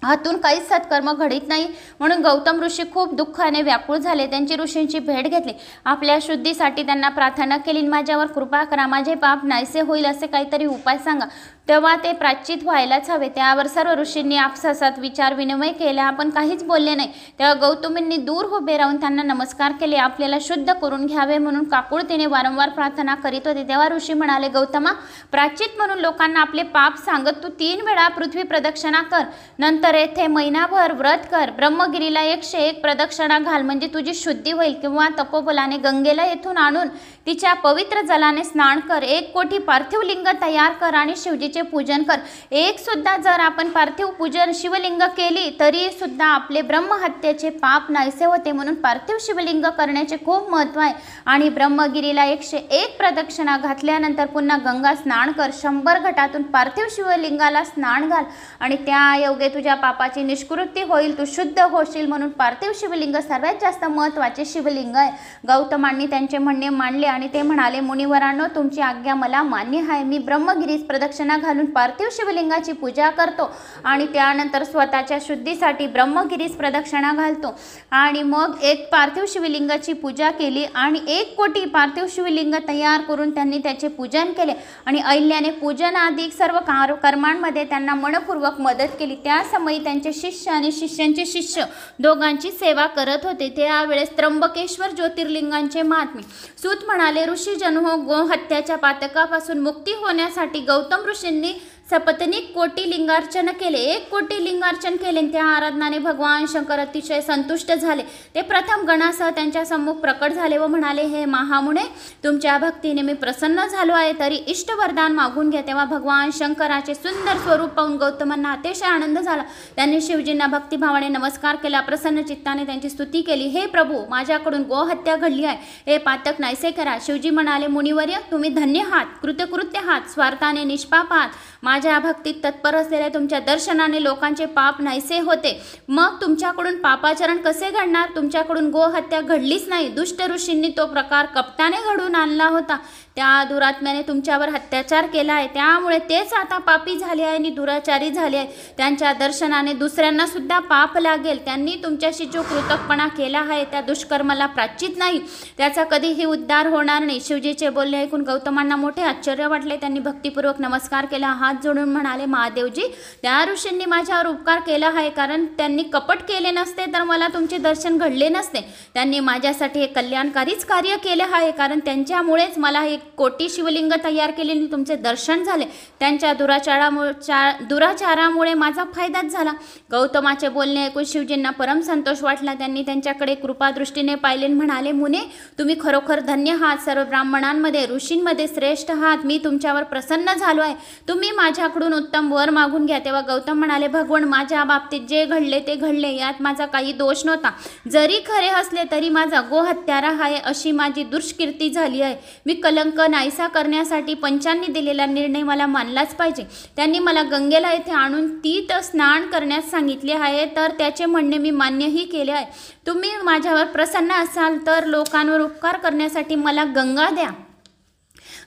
हातून काहीच सत्कर्म घडित नाही म्हणून गौतम ऋषी खूप दुःखाने व्याकुळ झाले. त्यांची ऋषींची भेट घेतली, आपल्या शुद्धीसाठी त्यांना प्रार्थना केली. माझ्यावर कृपा करा, माझे पाप नाहीसे होईल असे काहीतरी उपाय सांगा. तेव्हा ते प्रायश्चित व्हायलाच हवे. त्यावर सर्व ऋषींनी आपसासात विचार विनिमय केला, आपण काहीच बोलले नाही. तेव्हा गौतमींनी दूर उभे राहून त्यांना नमस्कार केले. आपल्याला शुद्ध करून घ्यावे म्हणून काकुळतीने वारंवार प्रार्थना करीत होते. तेव्हा ऋषी म्हणाले, गौतमा, प्रायश्चित म्हणून लोकांना आपले पाप सांगत तू 3 वेळा पृथ्वी प्रदक्षिणा कर. नंतर येथे महिनाभर व्रत कर. ब्रह्मगिरीला 101 प्रदक्षिणा घाल म्हणजे तुझी शुद्धी होईल. किंवा तपोबलाने गंगेला येथून आणून तिच्या पवित्र जलाने स्नान कर. 1 कोटी पार्थिव लिंग तयार कर आणि शिवजीचे पूजन कर. एक सुद्धा जर आपण पार्थिव पूजन शिवलिंग केली तरी सुद्धा आपले ब्रह्महत्येचे पाप नाहीसे होते. म्हणून पार्थिव शिवलिंग करण्याचे खूप महत्त्व आहे. आणि ब्रह्मगिरीला 101 प्रदक्षिणा घातल्यानंतर पुन्हा गंगा स्नान कर. 100 घटातून पार्थिव शिवलिंगाला स्नान घाल आणि त्या योगे तुझ्या पापाची निष्कृती होईल, तू शुद्ध होशील. म्हणून पार्थिव शिवलिंग सर्वात जास्त महत्त्वाचे शिवलिंग आहे. गौतमांनी त्यांचे म्हणणे मांडले आणि ते म्हणाले, मुनिवरांनो, तुमची आज्ञा मला मान्य आहे. मी ब्रह्मगिरीस प्रदक्षिणा घालून पार्थिव शिवलिंगाची पूजा करतो आणि त्यानंतर स्वतःच्या शुद्धीसाठी ब्रह्मगिरीस प्रदक्षिणा घालतो. आणि मग 1 पार्थिव शिवलिंगाची पूजा केली आणि 1 कोटी पार्थिव शिवलिंग तयार करून त्यांनी त्याचे पूजन केले. आणि अहिल्याने पूजन आदी सर्व कर्मांमध्ये त्यांना मनपूर्वक मदत केली. त्या समयी त्यांचे शिष्य आणि शिष्यांचे शिष्य दोघांची सेवा करत होते. त्यावेळेस त्र्यंबकेश्वर ज्योतिर्लिंगांचे महात्म्य. सूत म्हणाले, ऋषीजन हो, गोहत्याच्या पातकापासून मुक्ती होण्यासाठी गौतम ऋषींनी सपत्नीक कोटी लिंगार्चन केले. 1 कोटी लिंगार्चन केले. त्या आराधनाने भगवान शंकर अतिशय संतुष्ट झाले. ते प्रथम गणासह त्यांच्या सम्मुख प्रकट झाले व म्हणाले, हे महामुने, तुमच्या भक्तीने मी प्रसन्न झालो आहे, तरी इष्टवरदान मागून घ्या. तेव्हा भगवान शंकराचे सुंदर स्वरूप पाहून गौतमांना अतिशय आनंद झाला. त्यांनी शिवजींना भक्तिभावाने नमस्कार केला. प्रसन्न चित्ताने त्यांची स्तुती केली. हे प्रभू, माझ्याकडून गोहत्या घडली आहे, हे पातक नाहीसे करा. शिवजी म्हणाले, मुनिवर्य, तुम्ही धन्य आहात, कृतकृत्य आहात, स्वार्थाने निष्पाप आहात. माझ्या भक्तीत तत्पर असलेल्या तुमच्या दर्शनाने लोकांचे पाप नाहीसे होते. मग तुमच्याकडून पापाचरण कसे घडणार? तुमच्याकडून गोहत्या घडलीच नाही. दुष्ट ऋषींनी तो प्रकार कपटाने घडून आणला होता. त्या दुरात्म्याने तुमच्यावर अत्याचार केला आहे, त्यामुळे तेच आता पापी झाले आहे आणि दुराचारी झाले आहे. त्यांच्या दर्शनाने दुसऱ्यांना सुद्धा पाप लागेल. त्यांनी तुमच्याशी जो कृतकपणा केला आहे त्या दुष्कर्माला प्रायश्चित नाही, त्याचा कधीही उद्धार होणार नाही. शिवजीचे बोलणे ऐकून गौतमांना मोठे आश्चर्य वाटले. त्यांनी भक्तिपूर्वक नमस्कार केला. हात जोडून म्हणाले, महादेवजी, त्या ऋषींनी माझ्यावर उपकार केला आहे, कारण त्यांनी कपट केले नसते तर मला तुमचे दर्शन घडले नसते. त्यांनी माझ्यासाठी हे कल्याणकारीच कार्य केले आहे, कारण त्यांच्यामुळेच मला हे कोटी शिवलिंग तयार केले आणि तुमचे दर्शन झाले. त्यांच्या दुराचारामुळे माझा फायदाच झाला. गौतमाचे बोलणे ऐकून शिवजींना परम संतोष वाटला. त्यांनी त्यांच्याकडे कृपादृष्टीने पाहिले आणि म्हणाले, मुने, तुम्ही खरोखर धन्य आहात. सर्व ब्राह्मणांमध्ये ऋषींमध्ये श्रेष्ठ आहात. मी तुमच्यावर प्रसन्न झालो आहे. तुम्ही माझ्याकडून उत्तम वर मागून घ्या. तेव्हा गौतम म्हणाले, भगवान, माझ्या बाबतीत जे घडले ते घडले, यात माझा काही दोष नव्हता. जरी खरे असले तरी माझा गोहत्यारा आहे अशी माझी दुष्कीर्ती झाली आहे. मी कलंक नाहीसा करण्यासाठी पंचांनी दिलेला निर्णय मला मानलाच पाहिजे. त्यांनी मला गंगेला येथे आणून तीत स्नान करण्यास सांगितले आहे, तर त्याचे म्हणणे मी मान्यही केले आहे. तुम्ही माझ्यावर प्रसन्न असाल तर लोकांवर उपकार करण्यासाठी मला गंगा द्या.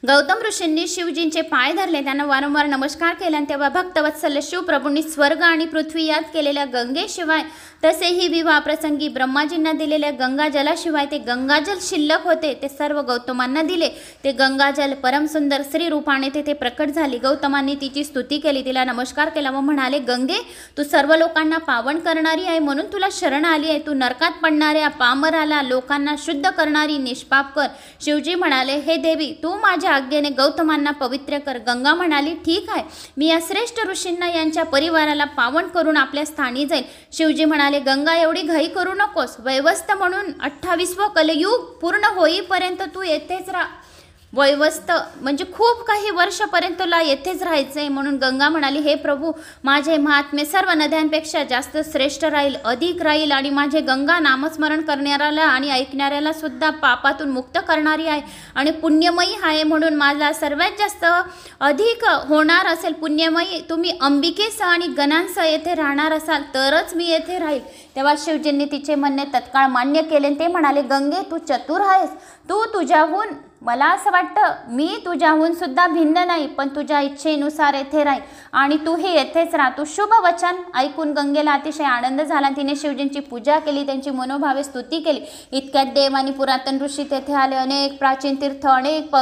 गौतम ऋषींनी शिवजींचे पाय धरले, त्यांना वारंवार नमस्कार केला आणि तेव्हा भक्तवत्सल शिवप्रभूंनी स्वर्ग आणि पृथ्वी यात केलेल्या गंगेशिवाय तसेही विवाह प्रसंगी ब्रह्माजींना दिलेल्या गंगाजलाशिवाय ते गंगाजल शिल्लक होते ते सर्व गौतमांना दिले. ते गंगाजल परमसुंदर श्री रूपाने तेथे प्रकट झाली. गौतमांनी तिची स्तुती केली, तिला नमस्कार केला व म्हणाले, गंगे तू सर्व लोकांना पावन करणारी आहे म्हणून तुला शरण आली आहे. तू नरकात पडणाऱ्या पामराला लोकांना शुद्ध करणारी निष्पाप कर. शिवजी म्हणाले, हे देवी तू माझ्या आज्ञेने गौतमांना पवित्र कर. गंगा म्हणाली, ठीक आहे, मी या श्रेष्ठ ऋषींना यांच्या परिवाराला पावन करून आपल्या स्थानी जाईल. शिवजी म्हणाले, गंगा एवढी घाई करू नकोस. वैवस्त म्हणून 28वे कलयुग पूर्ण होईपर्यंत तू येथेच राहा. वैवस्त म्हणजे खूप काही वर्षापर्यंत तुला येथेच राहायचंय. म्हणून गंगा म्हणाली, हे प्रभू माझे महात्म्य सर्व नद्यांपेक्षा जास्त श्रेष्ठ राहील, अधिक राहील आणि माझे गंगा नामस्मरण करणाऱ्याला आणि ऐकणाऱ्याला सुद्धा पापातून मुक्त करणारी आहे आणि पुण्यमयी आहे. म्हणून माझा सर्वात जास्त अधिक होणार असेल पुण्यमयी. तुम्ही अंबिकेसह आणि गणांसह येथे राहणार असाल तरच मी येथे राहील. तेव्हा शिवजींनी तिचे म्हणणे तत्काळ मान्य केले. ते म्हणाले, गंगे तू चतुर आहेस. तू तुझ्याहून मला असं वाटतं मी तुझ्याहून सुद्धा भिन्न नाही, पण तुझ्या इच्छेनुसार येथे राहील आणि तूही येथेच राहा. तू शुभ वचन ऐकून गंगेला अतिशय आनंद झाला. तिने शिवजींची पूजा केली, त्यांची मनोभावे स्तुती केली. इतक्यात देव आणि पुरातन ऋषी तेथे आले. अनेक प्राचीन तीर्थ, अनेक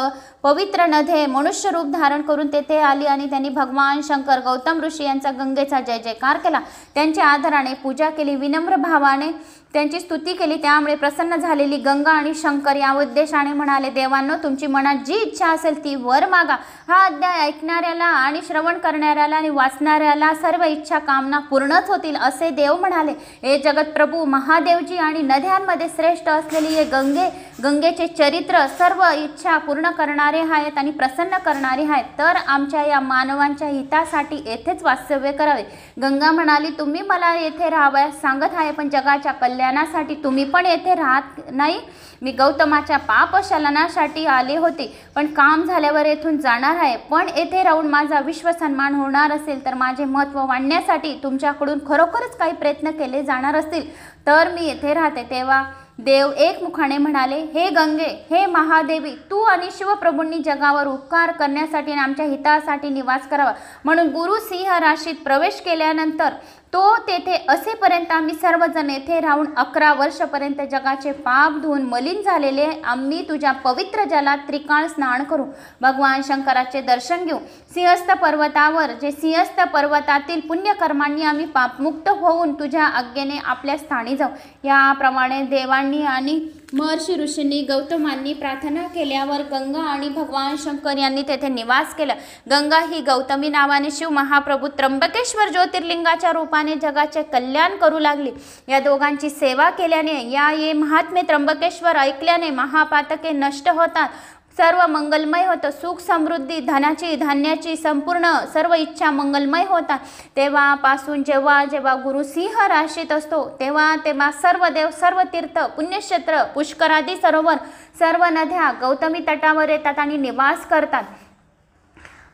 पवित्र नद्या मनुष्य रूप धारण करून तेथे आली आणि त्यांनी भगवान शंकर गौतम ऋषी यांचा गंगेचा जय जयकार केला. त्यांच्या आदराने पूजा केली, विनम्र भावाने त्यांची स्तुती केली. त्यामुळे प्रसन्न झालेली गंगा आणि शंकर या उद्देशाने म्हणाले, देवांनो तुमची मनात जी इच्छा असेल ती वर मागा. हा अध्याय ऐकणाऱ्याला आणि श्रवण करणाऱ्याला आणि वाचणाऱ्याला सर्व इच्छा कामना पूर्णच होतील असे देव म्हणाले. हे जगत प्रभू महादेवजी आणि नद्यांमध्ये श्रेष्ठ असलेली हे गंगेचे चरित्र सर्व इच्छा पूर्ण करणारे आहेत आणि प्रसन्न करणारे आहेत. तर आमच्या या मानवांच्या हितासाठी येथेच वास्तव्य करावे. गंगा म्हणाली, तुम्ही मला येथे राहावयास सांगत आहे, पण जगाच्या कल्याणासाठी तुम्ही पण येथे राहत नाही. मी गौतमाच्या पापशलनासाठी आले होते, पण काम झाल्यावर येथून जाणार आहे. पण येथे राहून माझा विश्वसन्मान होणार असेल तर माझे महत्त्व वाढण्यासाठी तुमच्याकडून खरोखरच काही प्रयत्न केले जाणार असतील तर मी येथे राहते. तेव्हा देव एकमुखाने म्हणाले, हे गंगे, हे महादेवी, तू आणि शिवप्रभूंनी जगावर उपकार करण्यासाठी आणि आमच्या हितासाठी निवास करावा. म्हणून गुरु सिंह राशीत प्रवेश केल्यानंतर तो तेथे असेपर्यंत आम्ही सर्वजण येथे राहून 11 वर्षपर्यंत जगाचे पाप धुवून मलिन झालेले आम्ही तुझ्या पवित्र जलात त्रिकाळ स्नान करू. भगवान शंकराचे दर्शन घेऊ. सिंहस्थ पर्वतावर जे सिंहस्थ पर्वतातील पुण्यकर्मांनी आम्ही पापमुक्त होऊन तुझ्या आज्ञेने आपल्या स्थानी जाऊ. याप्रमाणे देवांनी आणि महर्षी ऋषींनी गौतमांनी प्रार्थना केल्यावर गंगा आणि भगवान शंकर यांनी तेथे निवास केला. गंगा ही गौतमी नावाने शिव महाप्रभू त्र्यंबकेश्वर ज्योतिर्लिंगाच्या रूपाने जगाचे कल्याण करू लागली. या दोघांची सेवा केल्याने ये महात्मे त्र्यंबकेश्वर ऐकल्याने महापातके नष्ट होतात, सर्व मंगलमय होतं. सुख समृद्धी धनाची धान्याची संपूर्ण सर्व इच्छा मंगलमय होतात. तेव्हापासून जेव्हा जेव्हा गुरु सिंह राशीत असतो तेव्हा सर्व देव, सर्व तीर्थ, पुण्यक्षेत्र, पुष्करादी सरोवर, सर्व नद्या गौतमी तटावर येतात आणि निवास करतात.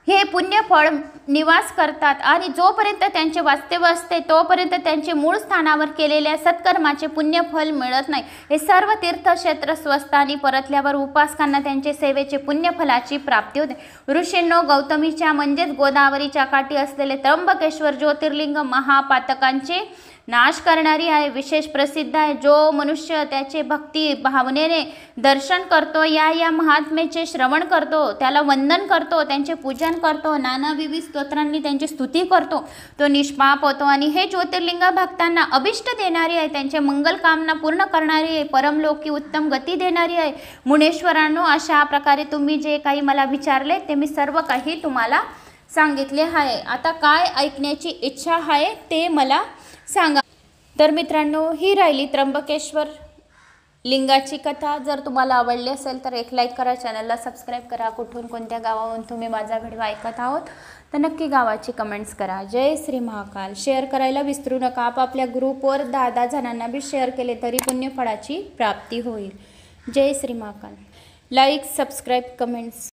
हे पुण्यफळ निवास करतात आणि जोपर्यंत त्यांचे वास्तव्य असते तोपर्यंत त्यांचे मूळ स्थानावर केलेल्या सत्कर्माचे पुण्यफल मिळत नाही. हे सर्व तीर्थक्षेत्र स्वस्थानी परतल्यावर उपासकांना त्यांचे सेवेचे पुण्यफलाची प्राप्ती होते. ऋषींनो, गौतमीच्या म्हणजेच गोदावरीच्या काठी असलेले त्र्यंबकेश्वर ज्योतिर्लिंग महापातकांचे नाश करणारी आहे, विशेष प्रसिद्ध आहे. जो मनुष्य त्याचे भक्ती भावनेने दर्शन करतो, या महात्म्याचे श्रवण करतो, त्याला वंदन करतो, त्यांचे पूजन करतो, नाना विविध स्तोत्रांनी त्यांची स्तुती करतो, तो निष्पाप होतो. आणि हे ज्योतिर्लिंग भक्तांना अभिष्ट देणारी आहे, त्यांचे मंगल कामना पूर्ण करणारी आहे, परमलोकी उत्तम गती देणारी आहे. मुनेश्वरांनो, अशा प्रकारे तुम्ही जे काही मला विचारले ते मी सर्व काही तुम्हाला सांगितले आहे. आता काय ऐकण्याची इच्छा आहे ते मला सांगा. तर मित्रांनो, ही राहिली त्र्यंबकेश्वर लिंगाची कथा. जर तुम्हाला आवडली असेल तर एक लाईक करा, चॅनलला सबस्क्राईब करा. कुठून कोणत्या गावाहून तुम्ही माझा व्हिडिओ ऐकत आहोत तर नक्की गावाची कमेंट्स करा. जय श्री महाकाल. शेअर करायला विसरू नका. आपापल्या ग्रुपवर 10 जणांना बी शेअर केले तरी पुण्यफळाची प्राप्ती होईल. जय Shri Mahakal. Like, subscribe, comments.